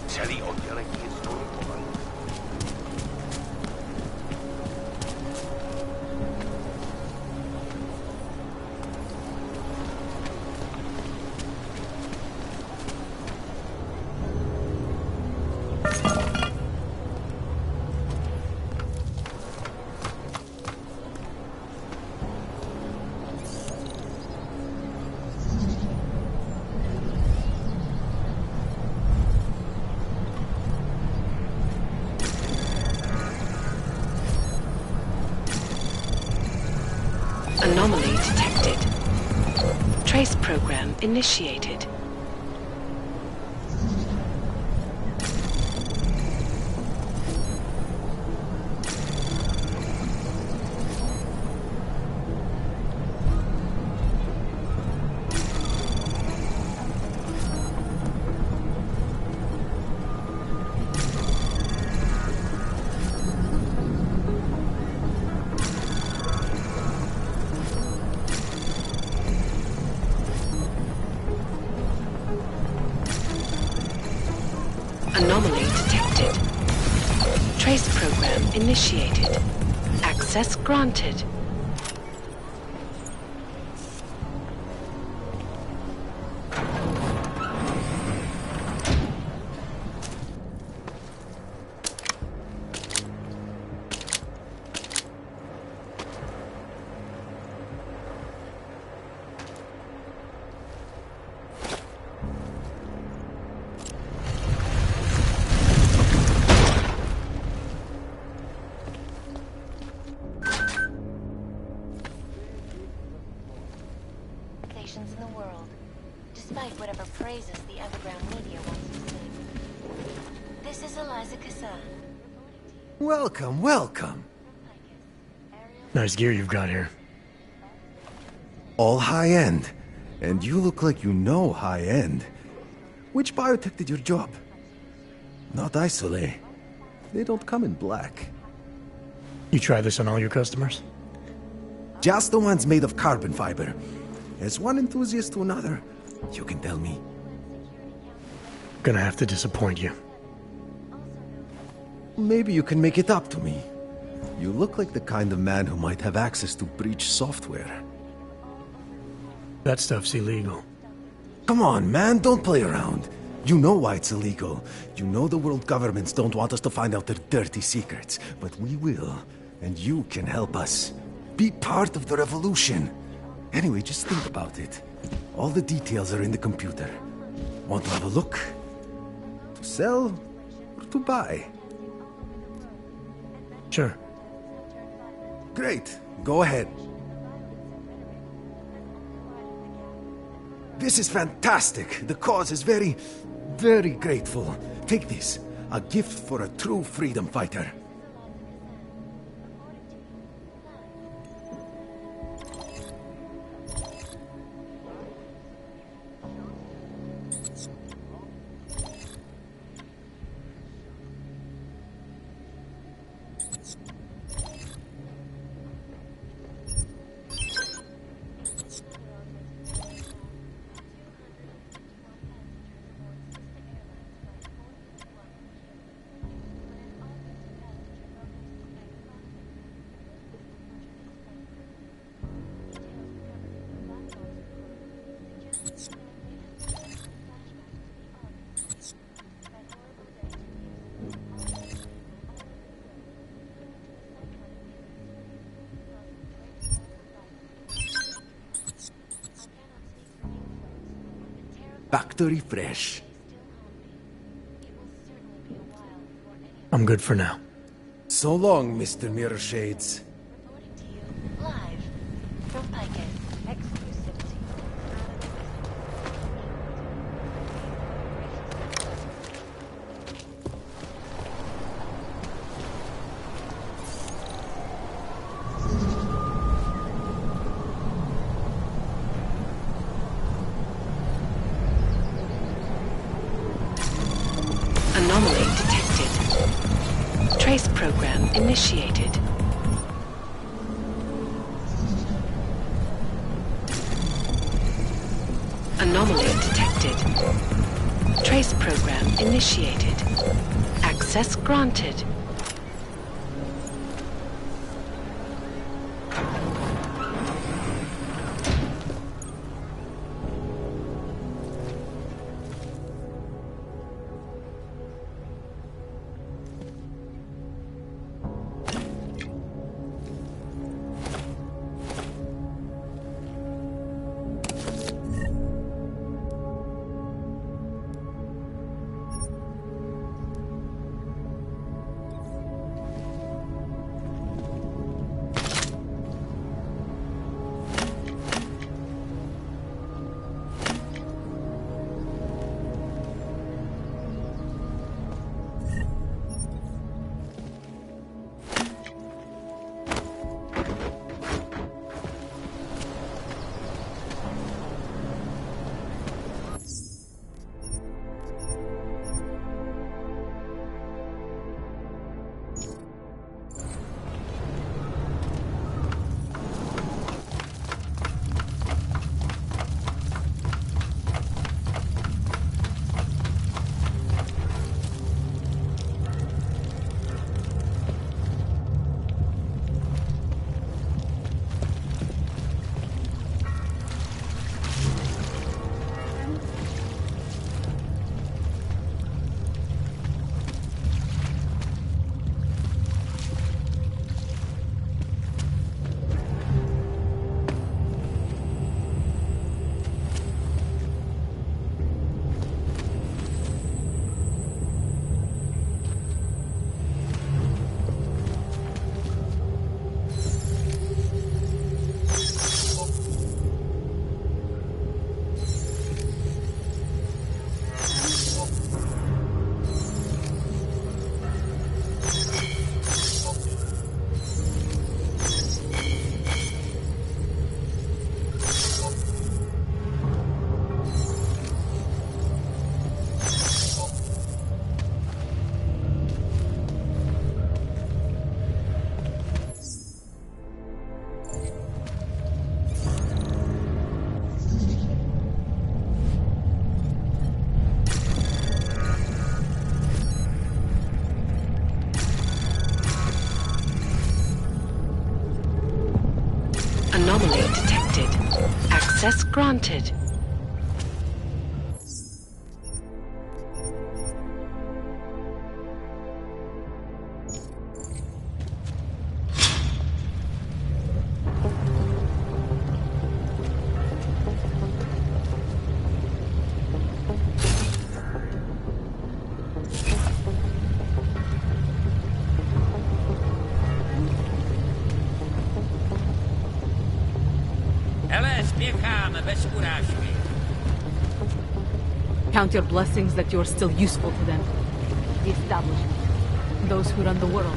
Celý oddělení je znovu. Anomaly detected. Trace program initiated. Anomaly detected. Trace program initiated. Access granted. operations in the world, despite whatever praises the underground media wants to sing. This is Eliza Kassan. Welcome, welcome. Nice gear you've got here. All high-end. And you look like you know high-end. Which biotech did your job? Not Isolate. They don't come in black. You try this on all your customers? Just the ones made of carbon fiber. As one enthusiast to another, you can tell me. Gonna have to disappoint you. Maybe you can make it up to me. You look like the kind of man who might have access to breach software. That stuff's illegal. Come on, man, don't play around. You know why it's illegal. You know the world governments don't want us to find out their dirty secrets. But we will, and you can help us. Be part of the revolution. Anyway, just think about it. All the details are in the computer. Want to have a look? To sell or to buy? Sure. Great. Go ahead. This is fantastic. The cause is very, very grateful. Take this. A gift for a true freedom fighter. Factory fresh. I'm good for now. So long, Mr. Mirror Shades. Live from Piket. Exclusivity. Anomaly detected. Trace program initiated. Anomaly detected. Trace program initiated. Access granted. Anomaly detected. Access granted. Count your blessings that you're still useful to them. The establishment. Those who run the world.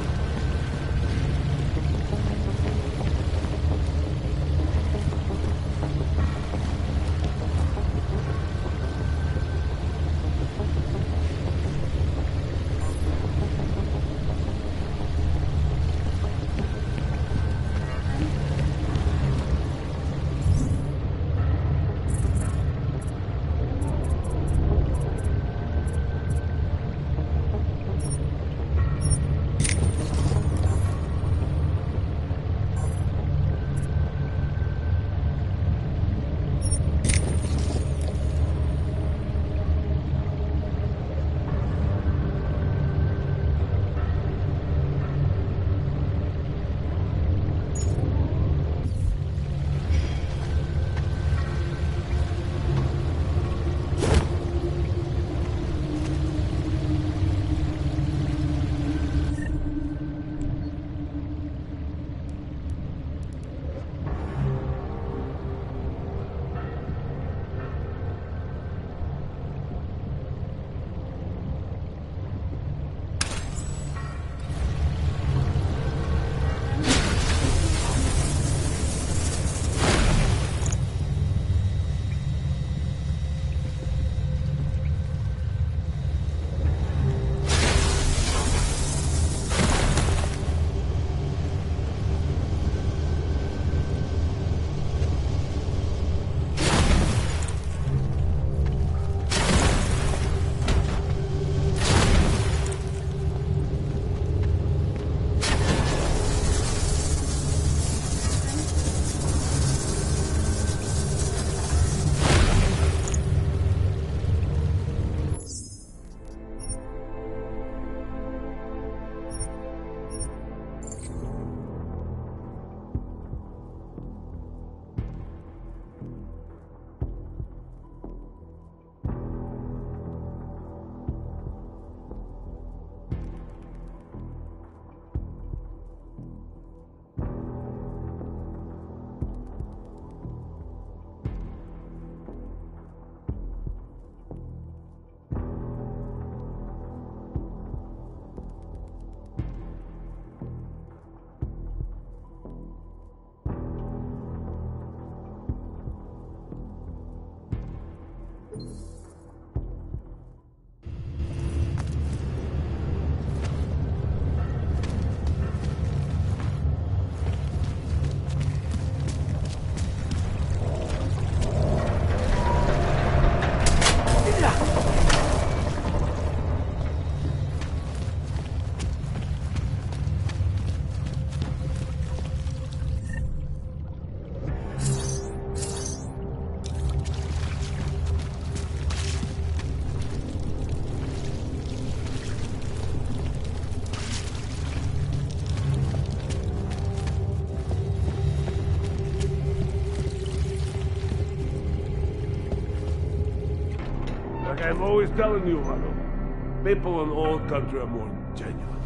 Like I'm always telling you, Rado, people in all country are more genuine.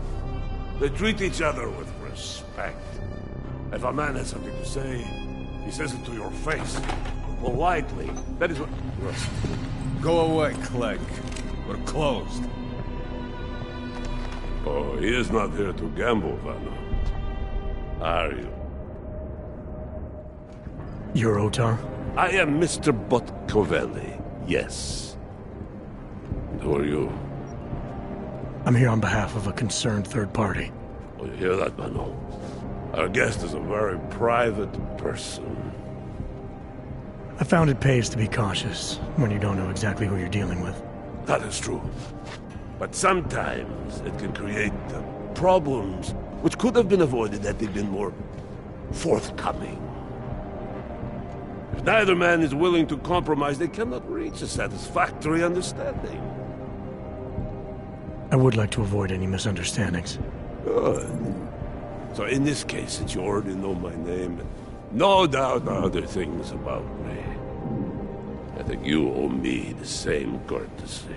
They treat each other with respect. If a man has something to say, he says it to your face. Politely. That is what... Listen. Go away, Clegg. We're closed. Oh, he is not here to gamble, Vano. Are you? You're Otar? I am Mr. Botkovelli, yes. And who are you? I'm here on behalf of a concerned third party. Oh, you hear that, Vano? Our guest is a very private person. I found it pays to be cautious when you don't know exactly who you're dealing with. That is true. But sometimes it can create problems which could have been avoided had they been more forthcoming. If neither man is willing to compromise, they cannot reach a satisfactory understanding. I would like to avoid any misunderstandings. Good. So in this case, since you already know my name, and no doubt other things about me, I think you owe me the same courtesy.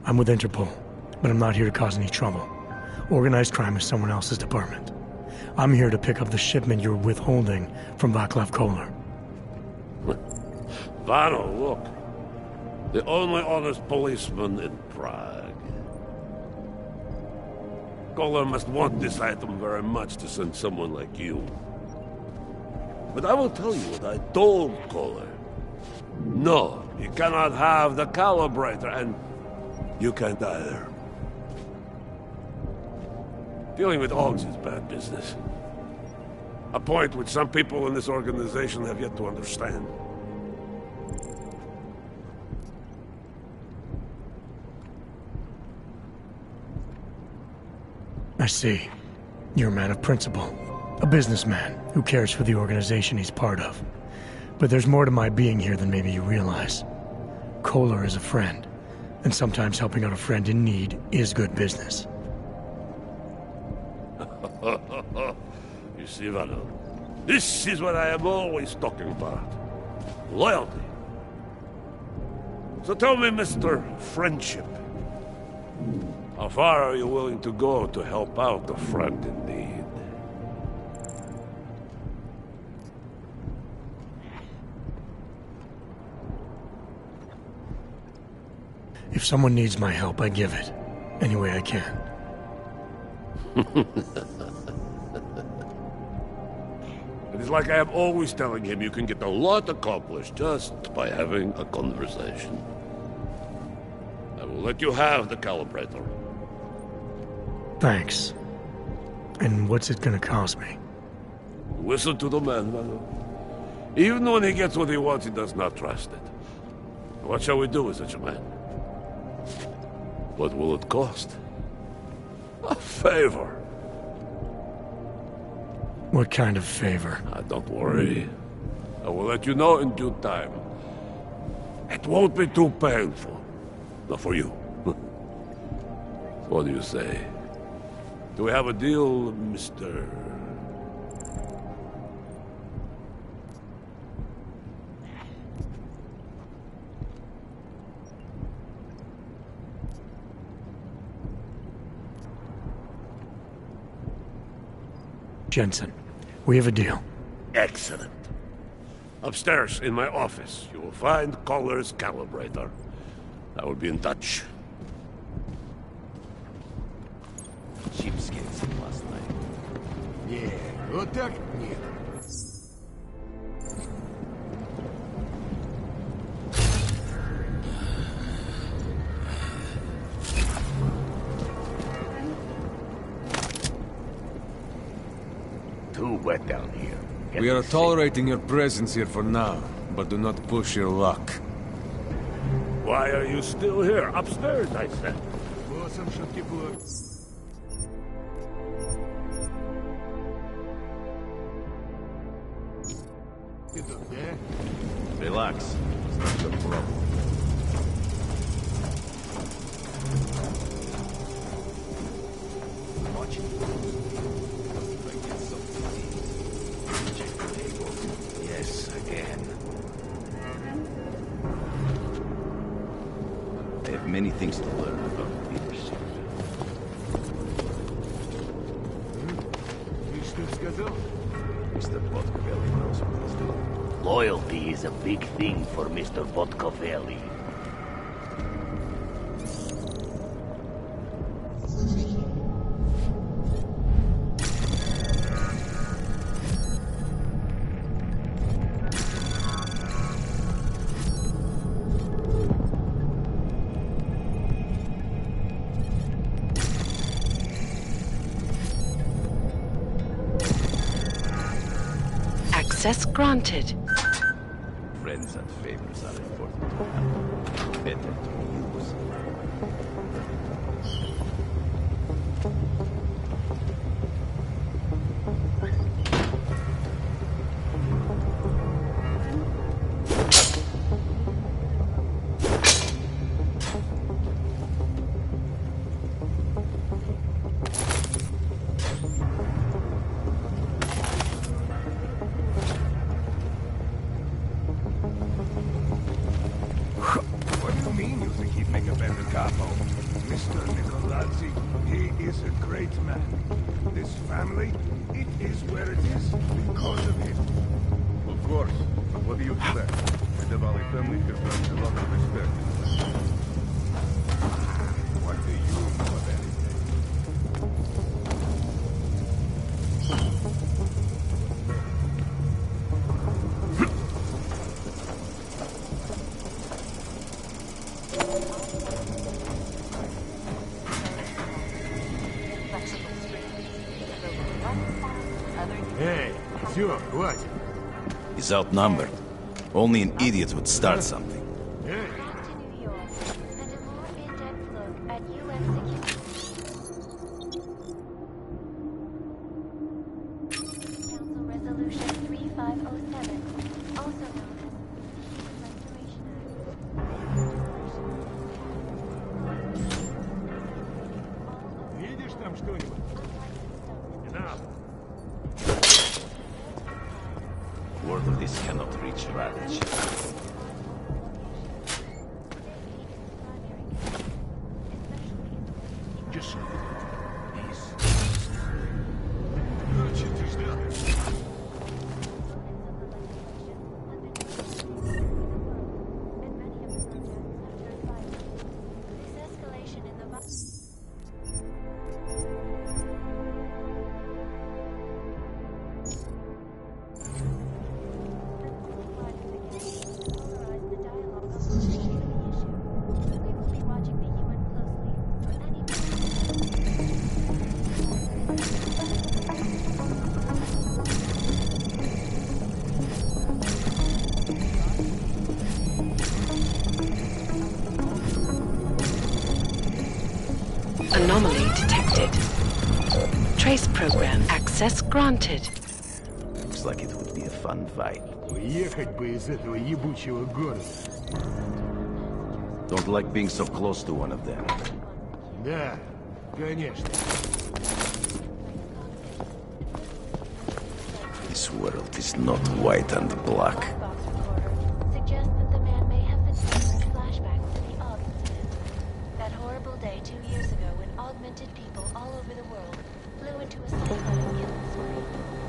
I'm with Interpol, but I'm not here to cause any trouble. Organized crime is someone else's department. I'm here to pick up the shipment you're withholding from Václav Koller. Vano, look. The only honest policeman in Prague. Koller must want this item very much to send someone like you. But I will tell you what I told Koller. No, you cannot have the calibrator, and you can't either. Dealing with Augs is bad business. A point which some people in this organization have yet to understand. I see. You're a man of principle. A businessman who cares for the organization he's part of. But there's more to my being here than maybe you realize. Koller is a friend, and sometimes helping out a friend in need is good business. You see, Vano, this is what I am always talking about. Loyalty. So tell me, Mr. Friendship, how far are you willing to go to help out a friend in need? If someone needs my help, I give it. Any way I can. It is like I am always telling him, you can get a lot accomplished just by having a conversation. I will let you have the calibrator. Thanks. And what's it gonna cost me? Listen to the man, Vano. Even when he gets what he wants, he does not trust it. What shall we do with such a man? What will it cost? A favor. What kind of favor? Don't worry. I will let you know in due time. It won't be too painful. Not for you. What do you say? Do we have a deal, Mr. Jensen? We have a deal. Excellent. Upstairs, in my office, you will find Koller's calibrator. I will be in touch. Cheapskates last night. Yeah, вот так нет. Too wet down here. We are tolerating your presence here for now, but do not push your luck. Why are you still here? Upstairs, I said. Relax. It's not your problem. Watch it. Check the table. Yes, again. I have many things to learn about leadership. Mr. Botkovelli knows what he's doing. Loyalty is a big thing for Mr. Botkovelli. Access granted. Friends and favors are important to have. Better to use. What do you mean you think he'd make a better capo? Mr. Nicolazzi, he is a great man. This family, it is where it is because of him. Of course. But what do you expect? The Diwali family has earned a lot of respect. What do you know of anything? Эй, все, хватит. He's outnumbered. Only an idiot would start something. Видишь там что-нибудь? Enough. Word of this cannot reach Radich. Just Anomaly detected. Trace program access granted. Looks like it would be a fun fight. Уехать бы из этого ебучего города. Don't like being so close to one of them. Да, конечно. This world is not white and black. Suggests that the man may have been suffering flashbacks to the Og incident. That horrible day 2 years ago when augmented people all over the world flew into a psychotic killing spree,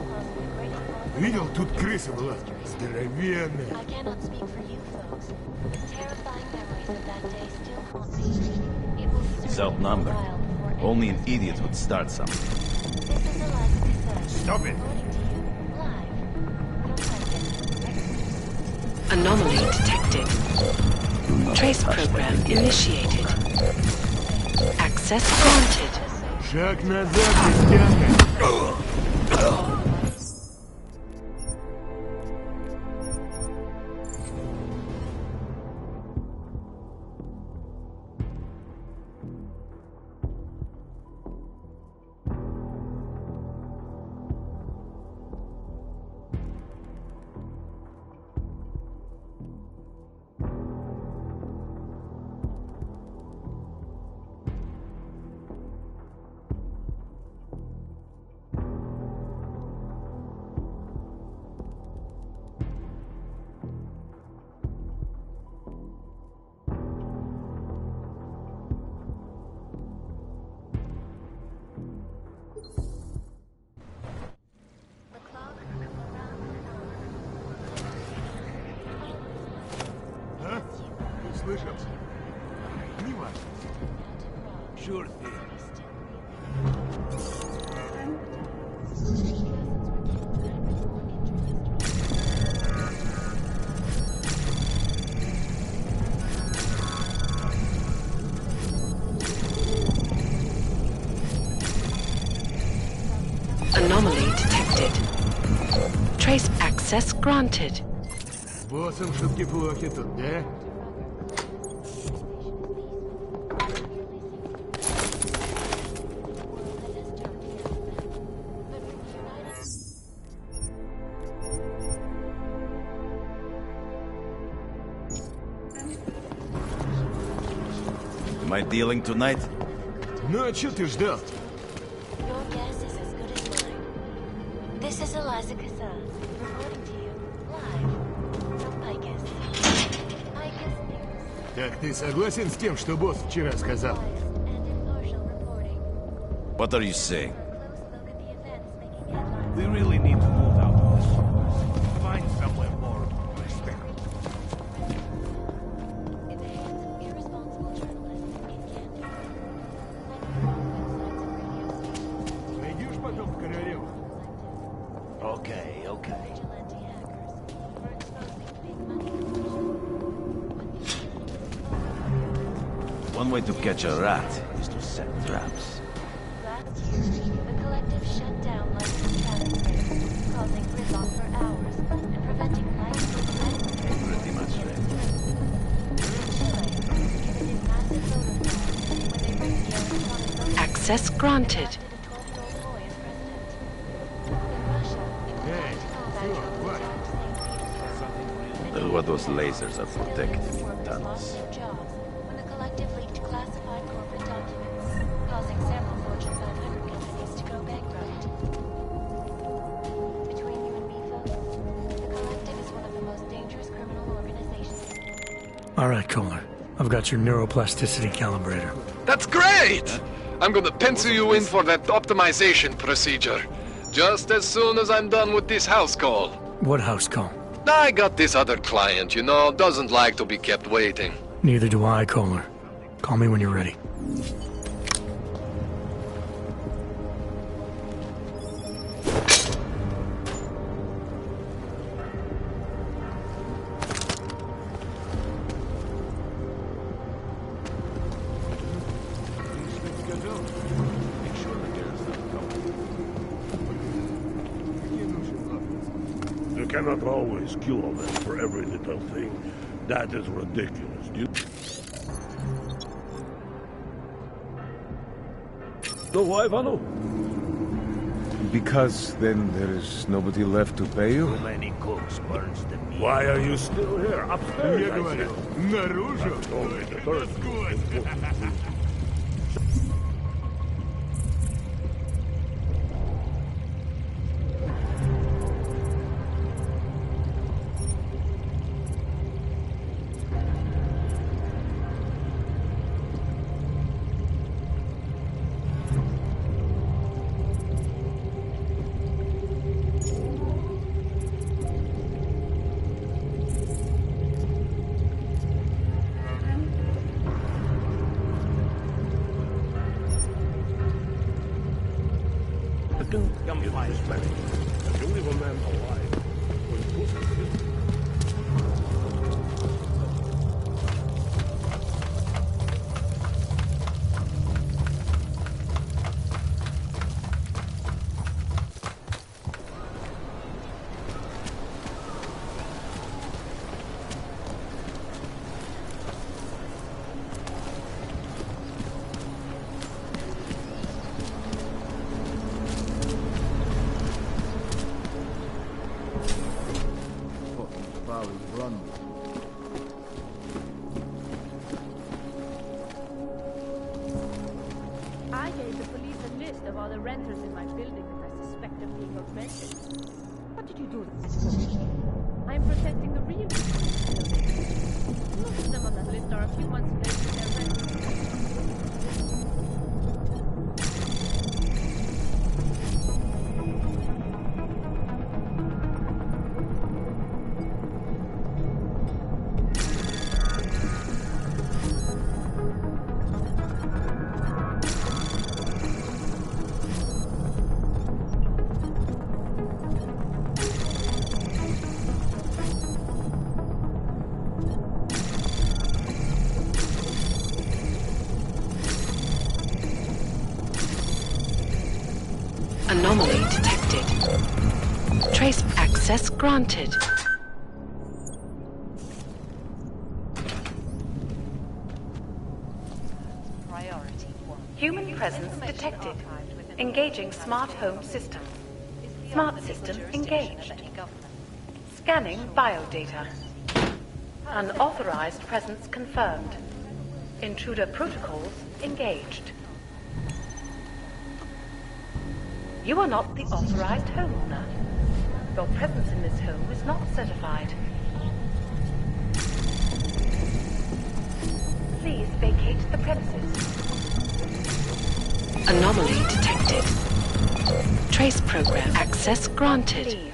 causing the greatest loss. Видел, тут крыса была. Здоровенная. I cannot speak for you folks. The terrifying memories of that day still haunt me. It will He's certainly be a outnumbered. while before Only an idiot would start something. This is a live research. Stop it! According to you, live. Don't like it. Anomaly detected. Trace program initiated. Access granted. Шаг назад, нестянка. Слышал? Не важно. Sure thing. Anomaly detected. Trace access Access granted. С боссом шутки плохи тут, да? Am I dealing tonight? Ну а чё ты ждал? Your guess is as good as mine. This is Eliza Kazan, reporting to you, live, from Picus. Picus News. Так ты согласен с тем, что босс вчера сказал? What are you saying? We really need to move out of this. Find somewhere more respectable. Найдешь потом в королевах? Okay, okay. One way to catch a rat is to set traps. Last year, the collective shut down licensed traffic lanes, causing gridlock for hours and preventing licensed items. Pretty much right. Access granted. That's what those lasers are protecting in tunnels. When the collective leaked classified corporate documents, causing several Fortune 500 companies to go bankrupt. Between you and me, folks, the collective is one of the most dangerous criminal organizations. All right, Kohler. I've got your neuroplasticity calibrator. That's great! I'm gonna pencil you in for that optimization procedure. Just as soon as I'm done with this house call. What house call? I got this other client, you know, doesn't like to be kept waiting. Neither do I, Kohler. Call me when you're ready. You cannot always kill a man for every little thing. That is ridiculous. So why, Vano? Because then there is nobody left to pay you? Too many cooks burns the meat. Why are you still here? Upstairs, Я говорю, наружу. Only the third. Come find this man. You leave a man alive. I gave the police a list of all the renters in my building that I suspect of being augmented. What did you do with this information? I'm protecting the real people in the building. Most of them on that list are a few months late with their rent. Anomaly detected. Trace access granted. Human presence detected. Engaging smart home system. Smart system engaged. Scanning biodata. Unauthorized presence confirmed. Intruder protocols engaged. You are not the authorized homeowner. Your presence in this home is not certified. Please vacate the premises. Anomaly detected. Trace program access granted.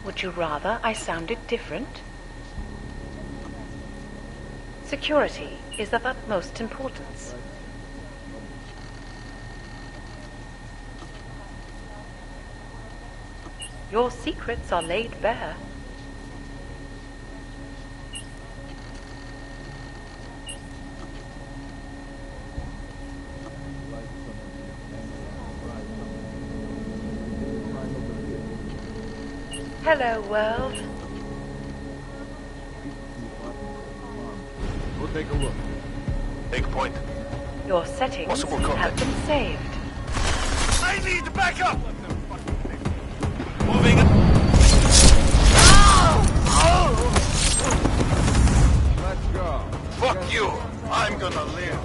Would you rather I sounded different? Security is of utmost importance. Your secrets are laid bare. Hello, world. We'll take a look. Take point. Your settings Possible have contact. been saved. I need backup! Moving. Let's go. Fuck you! I'm gonna live.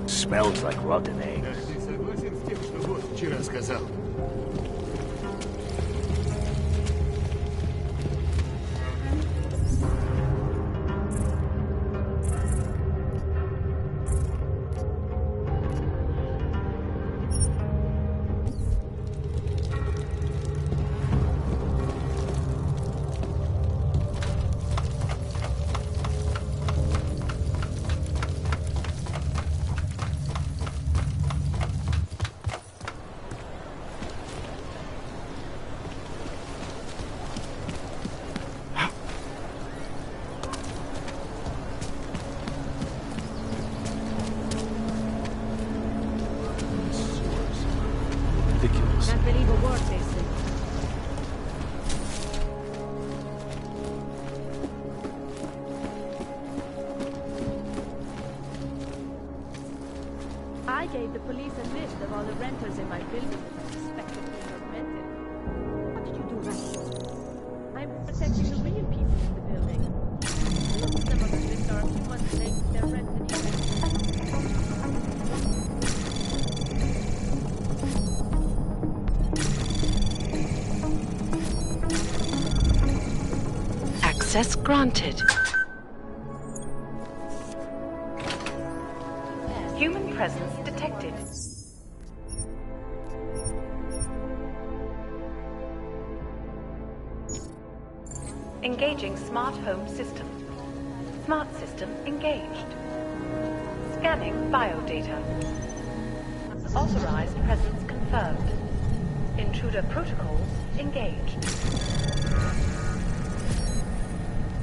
Smells like rotten eggs. Ты согласен с тем, что босс вчера сказал? Can't believe a word they say. I gave the police a list of all the renters in my building that I suspect of being augmented. What did you do, Rachel? I'm protecting the real people in the building. Some of the list are a few months late with their rent anyway. Access granted. Human presence detected. Engaging smart home system. Smart system engaged. Scanning biodata. Authorized presence confirmed. Intruder protocols engaged.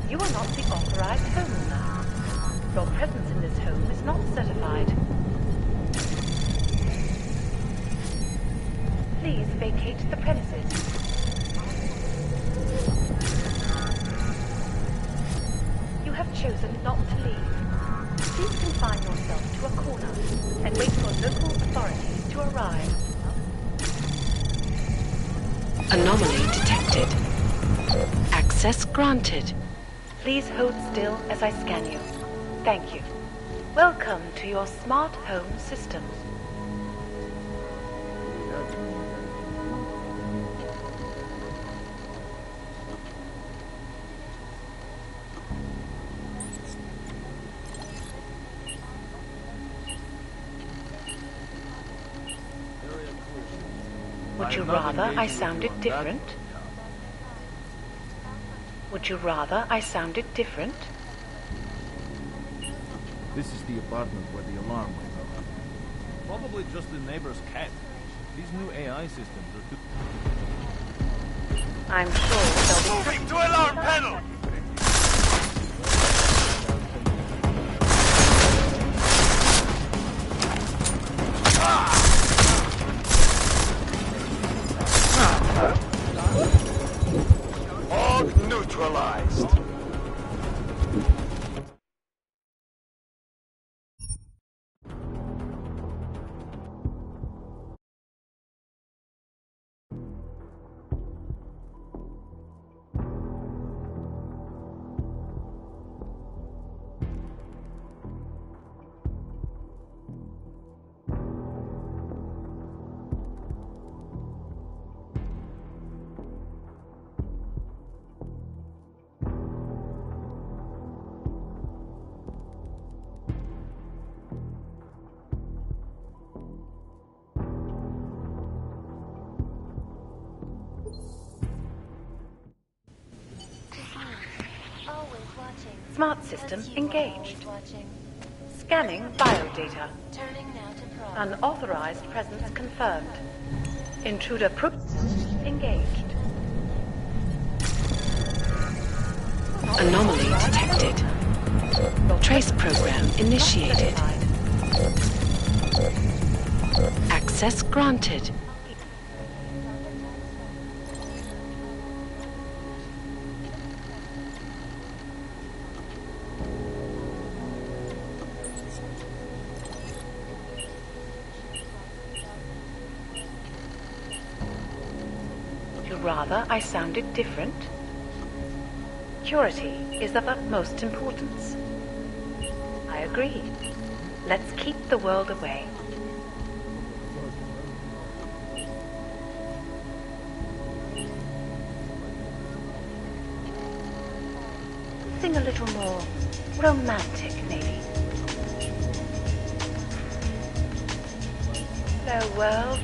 You are not the authorized homeowner. Your presence in this home is not certified. Please vacate the premises. You have chosen not to leave. Please confine yourself to a corner and wait for local authorities to arrive. Anomaly detected. Access granted. Please hold still as I scan you. Thank you. Welcome to your smart home system. Would you rather I sounded different? Would you rather I sounded different? This is the apartment where the alarm went off. Probably just the neighbor's cat. These new AI systems are too... I'm sure they'll be... Moving to alarm panel! All neutralized. Smart system engaged. Scanning biodata. Unauthorized presence confirmed. Intruder engaged. Anomaly detected. Trace program initiated. Access granted. Rather, I sounded different. Purity is of utmost importance. I agree. Let's keep the world away. Something a little more romantic, maybe. Hello, world.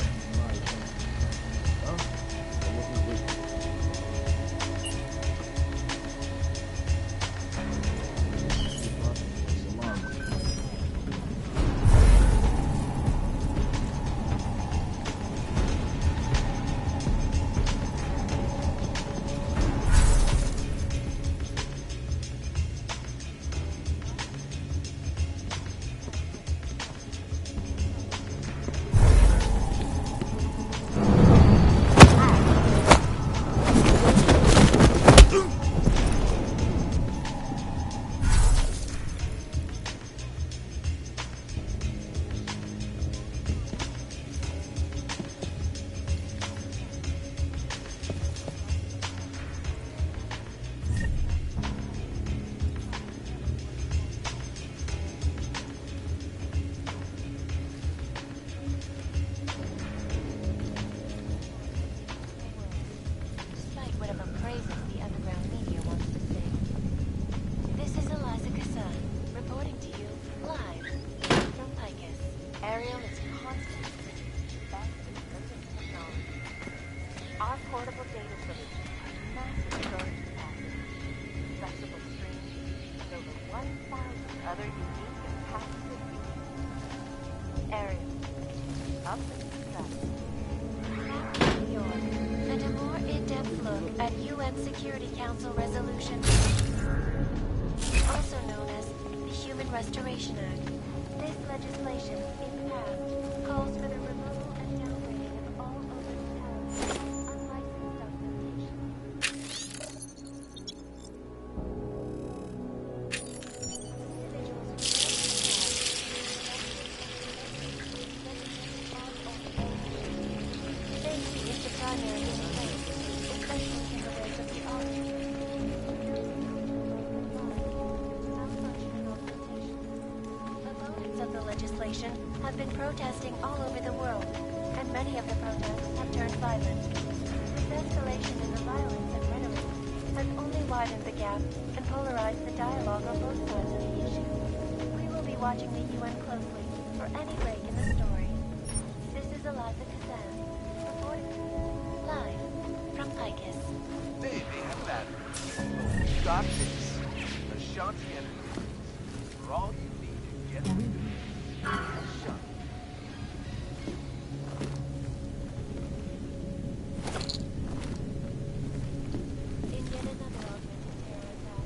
Up and track. New York, and a more in-depth look at UN Security Council Resolution, also known as the Human Restoration Act. This legislation, if passed, calls for the removal and downgrading of all over-the-town unlicensed documentation. Safety is the primary concern, especially in the wake of the audit. Opponents of the legislation have been protesting all over the world, and many of the protests have turned violent. This escalation in the violence and rhetoric has only widened the gap and polarized the dialogue on both sides of the issue. We will be watching the UN closely for any break in the story. This is Eliza Kazan, reporting live from Picus. They have batteries. Got this. Ashanti and for all you need to get rid of it. Ashanti. In yet another augmented terror attack,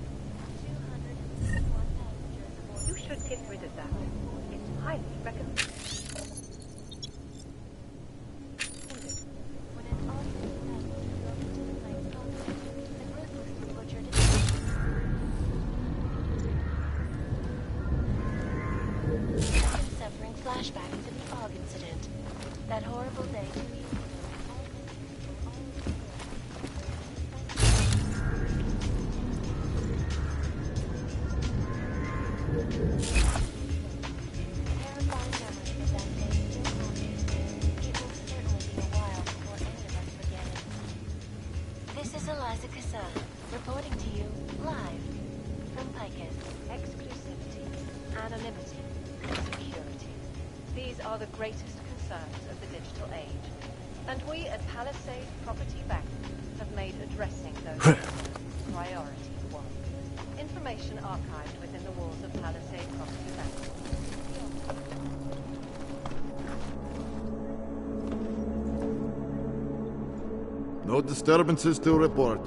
261 passengers aboard. You should get rid of that. It's highly recommended. When an augmented passenger broke into the plane's cockpit and ruthlessly butchered its I've been suffering flashbacks to the AUG incident. That horrible day 2 years ago. Terrifying memories of that day still haunt me. It will certainly be a while before any of us forget it. This is Eliza Kazan, reporting to you live from Picus. Exclusivity, anonymity, and security. These are the greatest concerns of the digital age. And we at Palisade Property Bank have made addressing those concerns priority one. Information archived within the walls of Palisade Property Bank. No disturbances to report.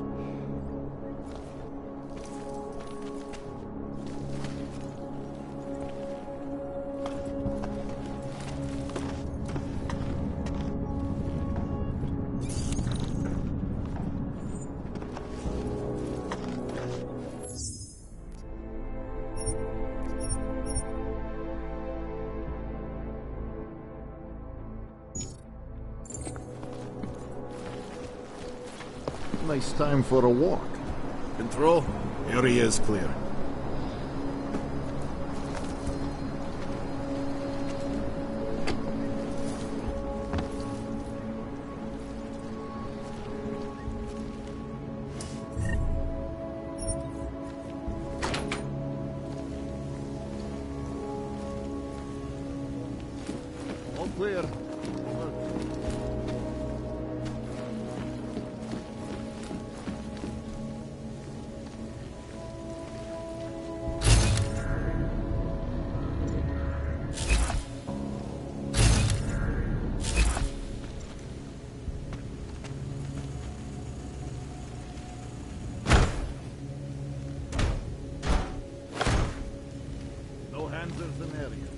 Nice time for a walk. Control, area is clear. All clear. Over. No handsers in area.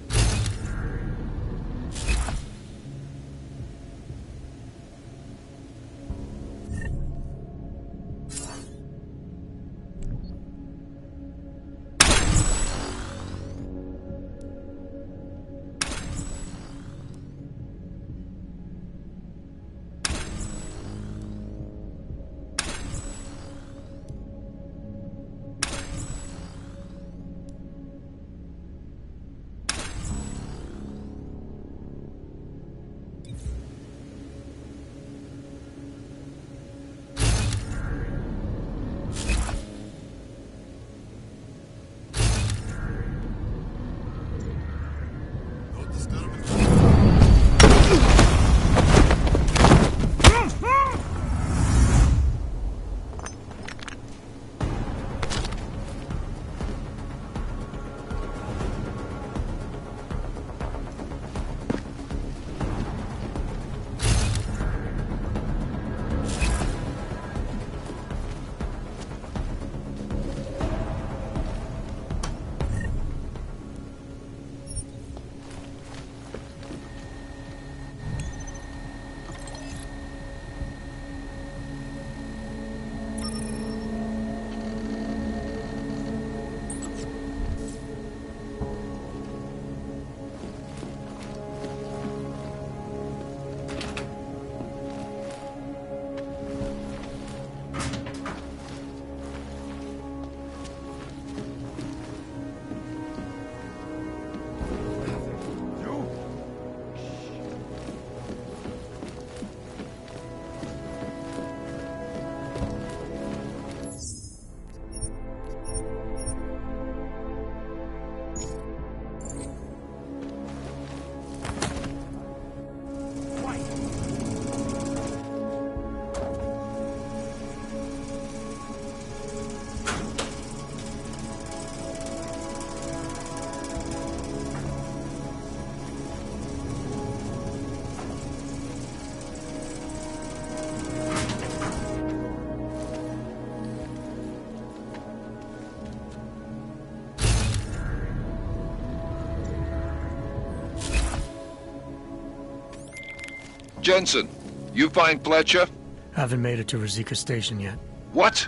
Jensen, you find Fletcher? Haven't made it to Rosika Station yet. What?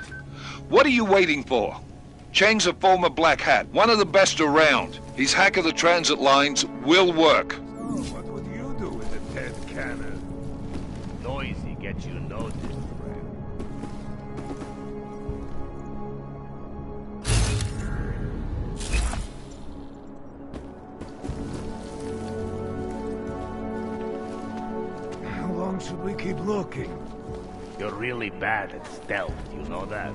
What are you waiting for? Chang's a former Black Hat, one of the best around. His hack of the transit lines will work. So, what would you do with a dead cannon? Noisy gets you noticed, friend. How long should we keep looking? You're really bad at stealth, you know that?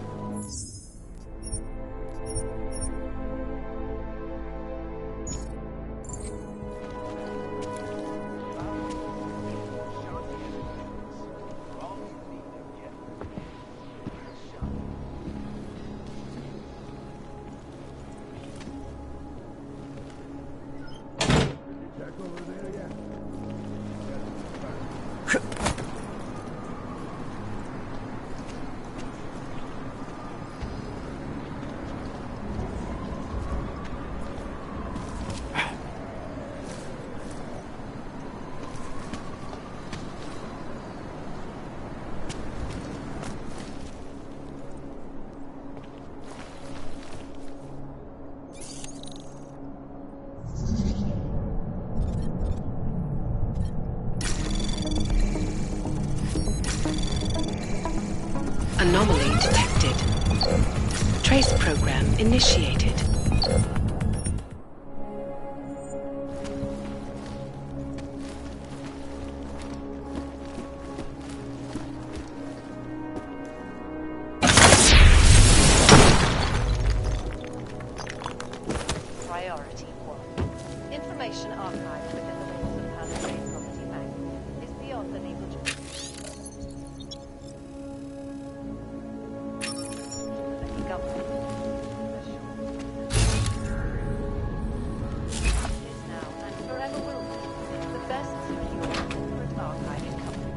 Anomaly detected. Trace program initiated. Priority 1. Information archived within the walls of Palisade Property Bank is beyond the legal the government is now and forever will be the best secure corporate archiving company.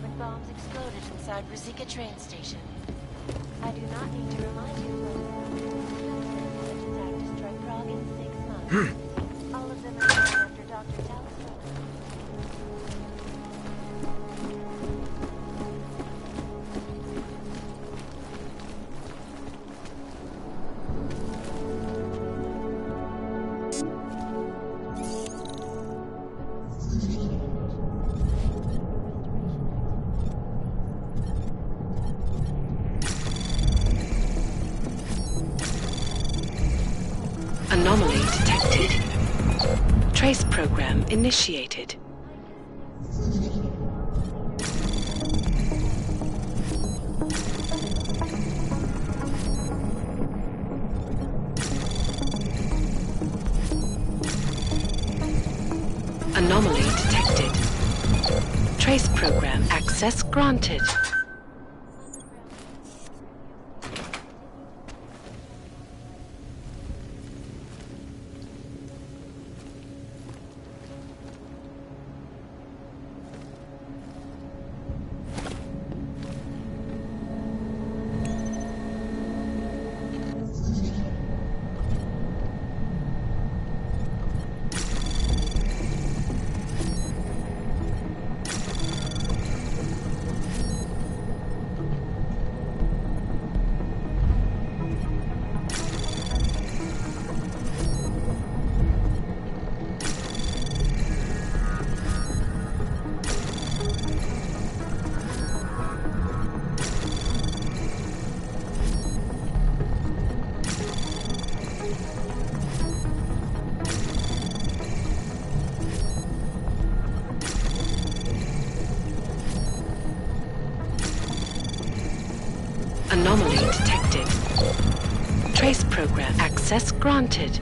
When bombs exploded inside Rosika train station. I do not need to remind you, but attack destroyed Prague in 6 months. All of them are named after Dr. Telescope. Anomaly detected. Trace program initiated. Anomaly detected. Trace program access granted. Anomaly detected. Trace program access granted.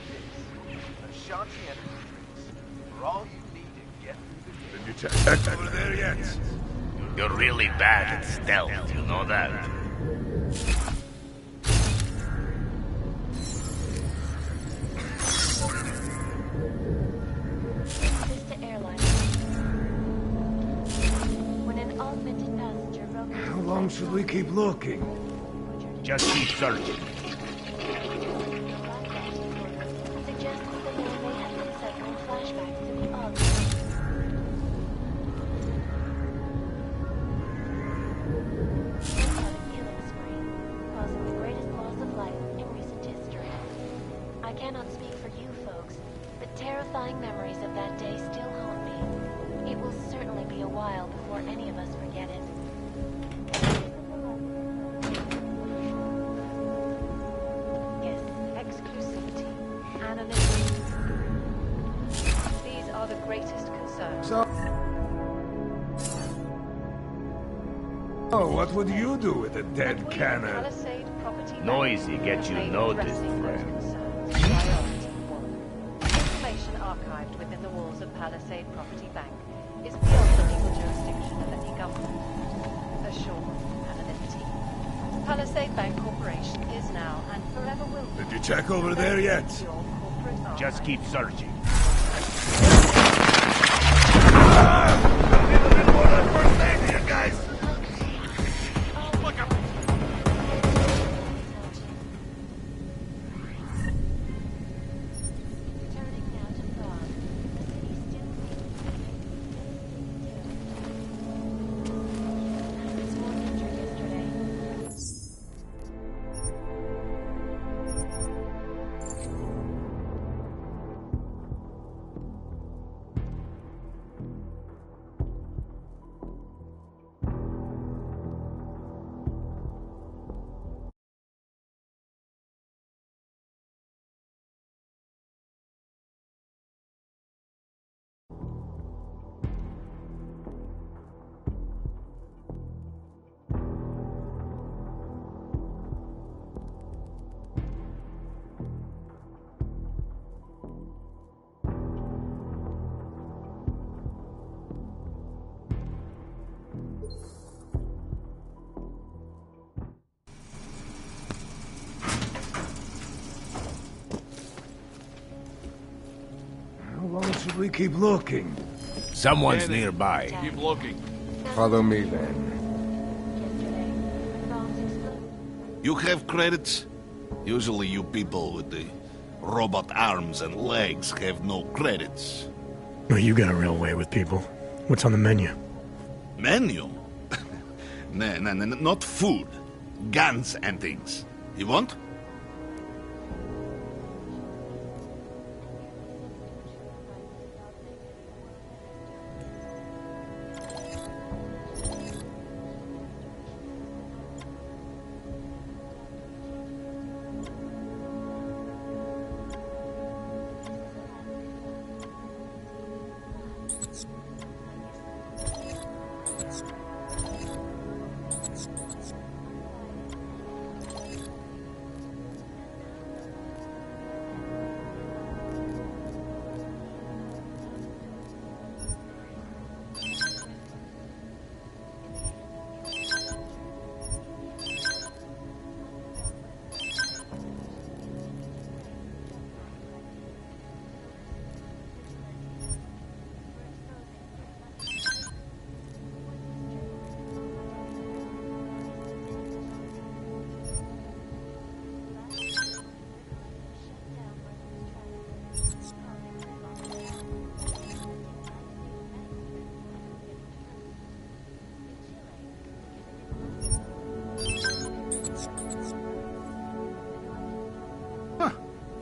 this. Ashanti energy drinks. For all you need to get through the day. Did you check over there yet? You're really bad at stealth, you know that? Vista Airlines. When an augmented passenger broke into How long should we keep looking? Just keep searching. suggests that the man may have been suffering flashbacks to the Og. Killing spree, causing the greatest loss of life in recent history. I cannot speak for you folks, but terrifying memories of that day still haunt me. It will certainly be a while before any of us forget it. Yes, exclusivity, anonymity. These are the greatest concerns. Oh, what would you do with a dead cannon? Palisade property Noisy gets you made noticed, addressing those friend. concerns priority one. Information archived within the walls of Palisade Property Bank is beyond the legal jurisdiction of any government. Assured anonymity. Palisade Bank Corporation is now and forever will be. Did you check over there yet? Your corporate arm. Just keep searching. Guys! How long should we keep looking? Someone's nearby. Keep looking. Follow me then. You have credits? Usually you people with the robot arms and legs have no credits. No, you got a real way with people. What's on the menu? Menu? No, not food. Guns and things. You want?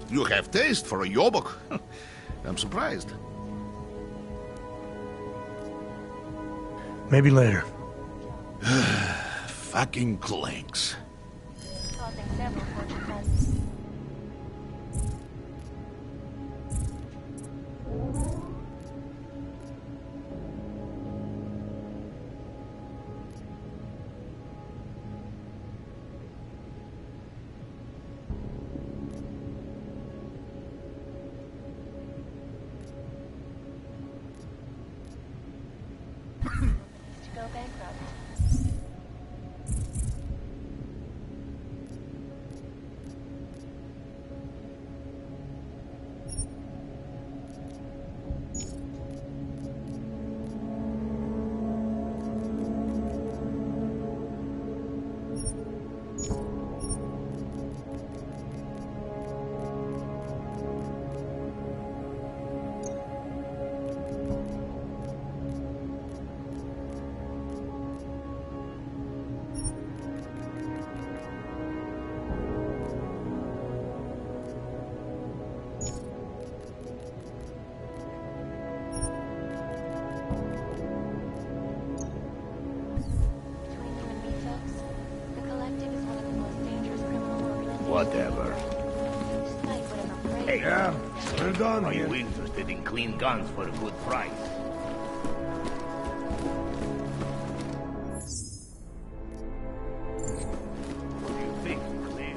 You have taste for a yobok. I'm surprised. Maybe later. Fucking clanks. Causing several fortune funds. Whatever. Hey, Yeah, we're done are here. you interested in clean guns for a good price? What do you think, Clear?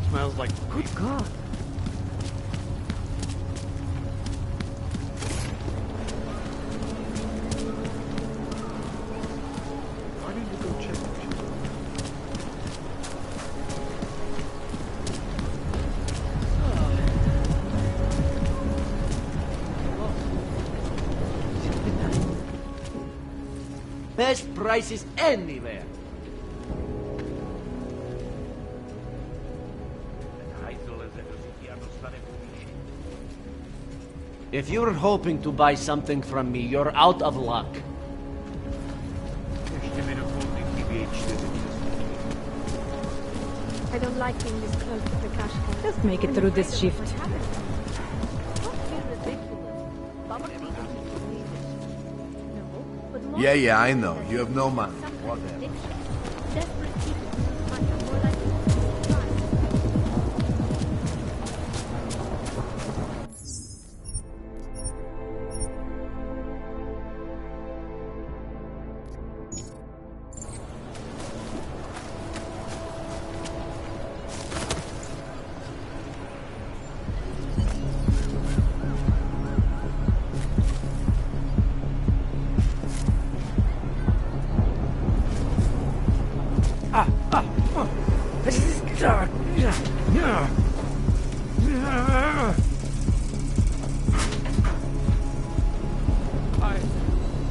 Smells like good God. Why didn't you go check the shit? Best prices anywhere. If you're hoping to buy something from me, you're out of luck. I don't like being this close to the cash cow. Just make it through this shift. Yeah, I know. You have no money. Whatever.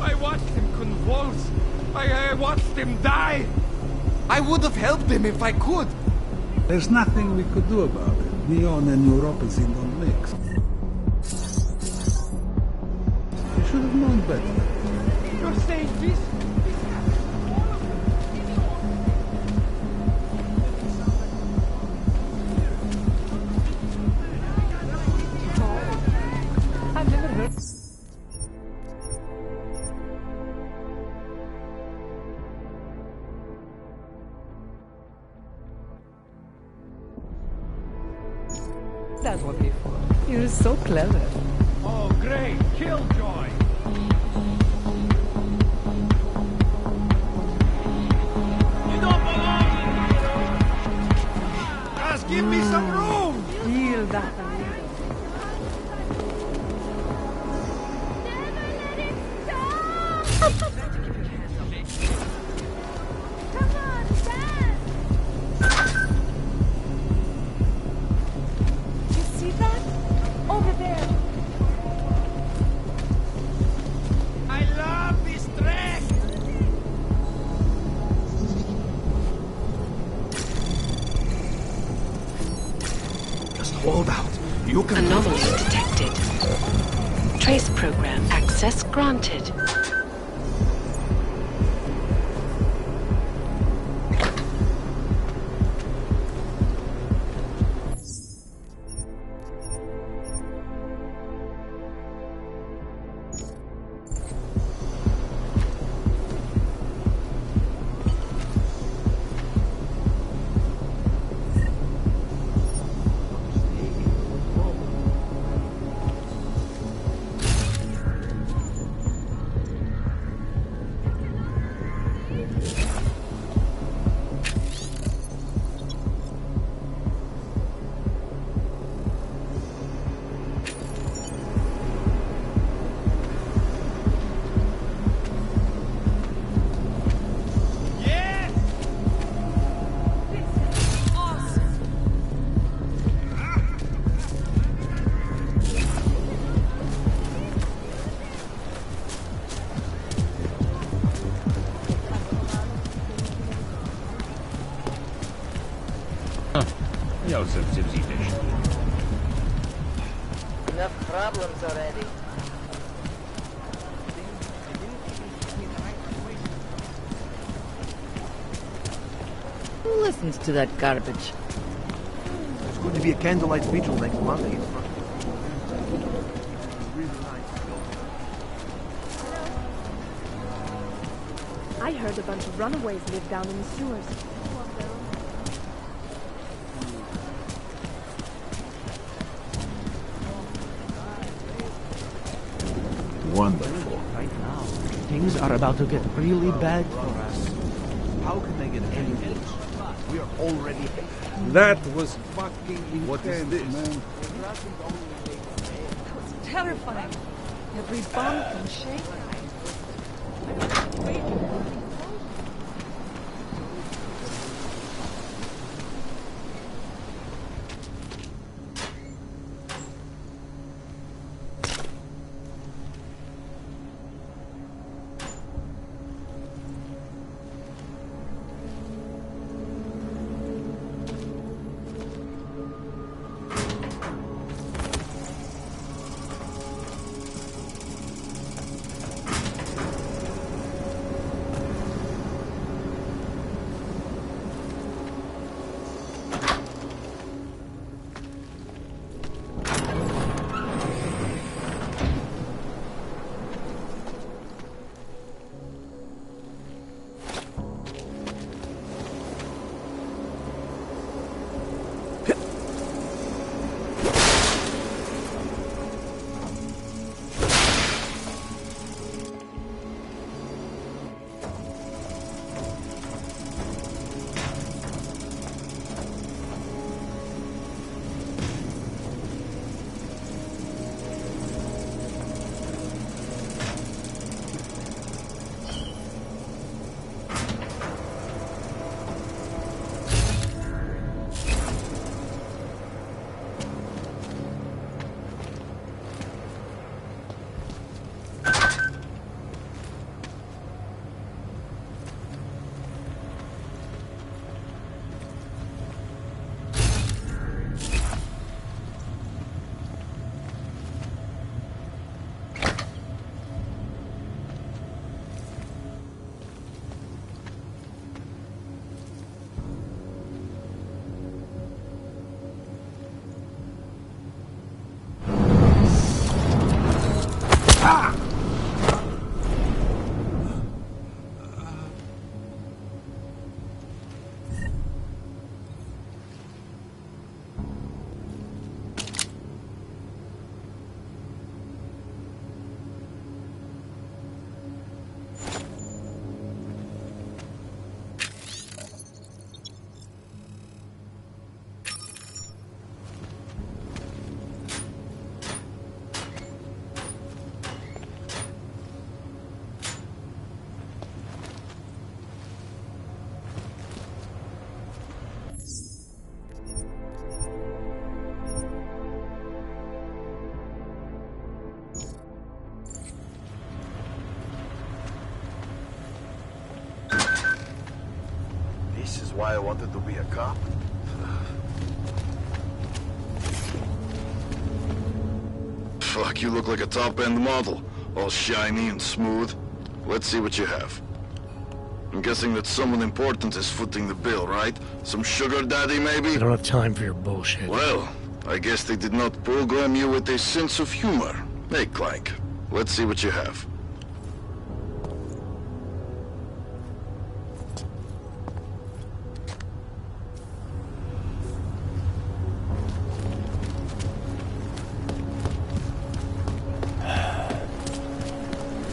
I watched him convulse. I watched him die. I would have helped him if I could. There's nothing we could do about it. Neon and Europazine don't mix. You should have known better. You're saying this? I've never heard. That one before. You're so clever. Oh, great! Killjoy! You don't belong here! Just give me some room! Feel that, amigo. Hold out. You can... Anomaly detected. Trace program access granted. Enough problems already. Who listens to that garbage? There's going to be a candlelight vigil next Monday. I heard a bunch of runaways live down in the sewers. Wonderful. Right now, things are about to get really bad for us. How can they get any worse? We are already... That was fucking intense, What is this? man. It's terrifying. Every bump and shake. This is why I wanted to be a cop? Fuck, you look like a top-end model. All shiny and smooth. Let's see what you have. I'm guessing that someone important is footing the bill, right? Some sugar daddy, maybe? I don't have time for your bullshit. Well, I guess they did not program you with a sense of humor. Hey, Clank. Let's see what you have.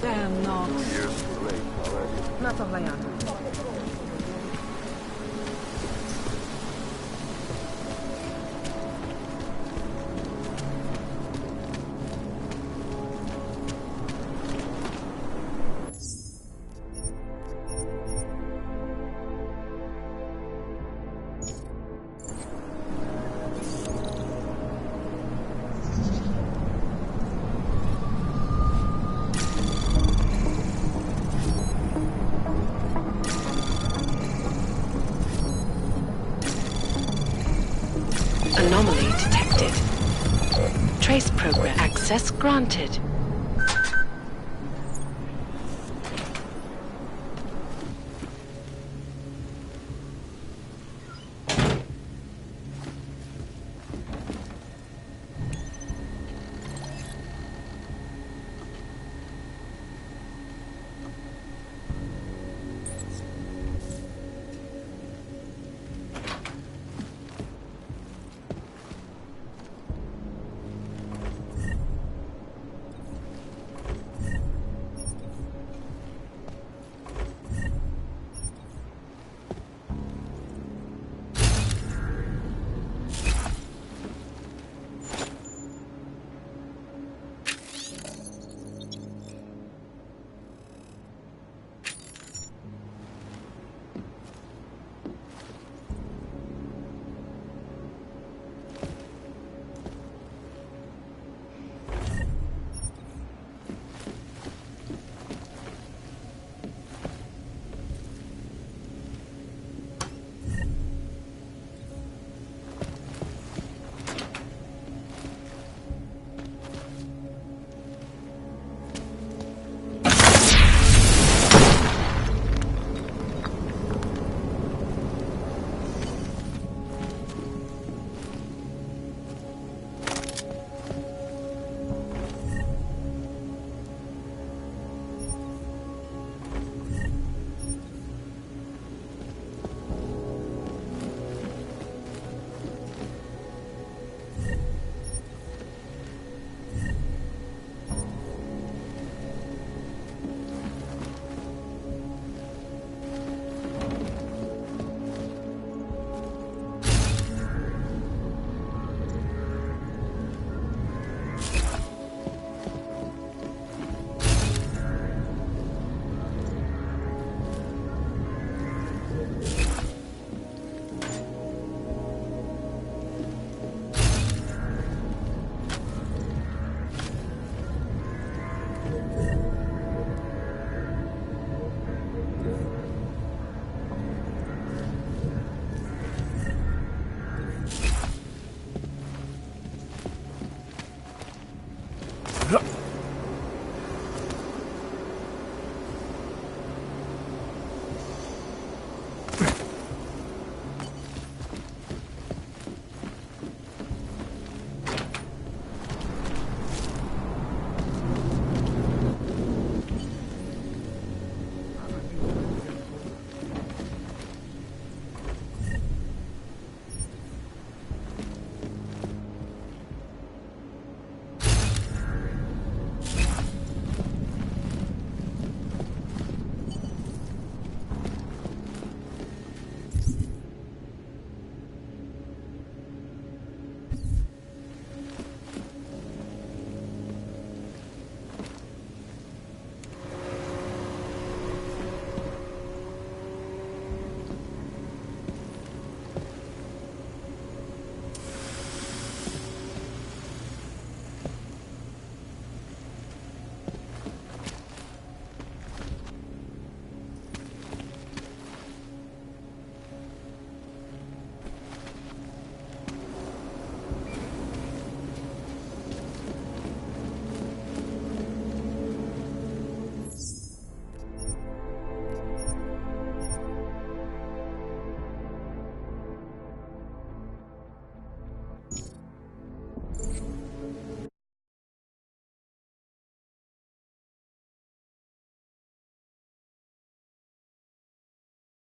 Damn, no. 2 years too late already. Na to Hayana. Anomaly detected. Trace program access granted.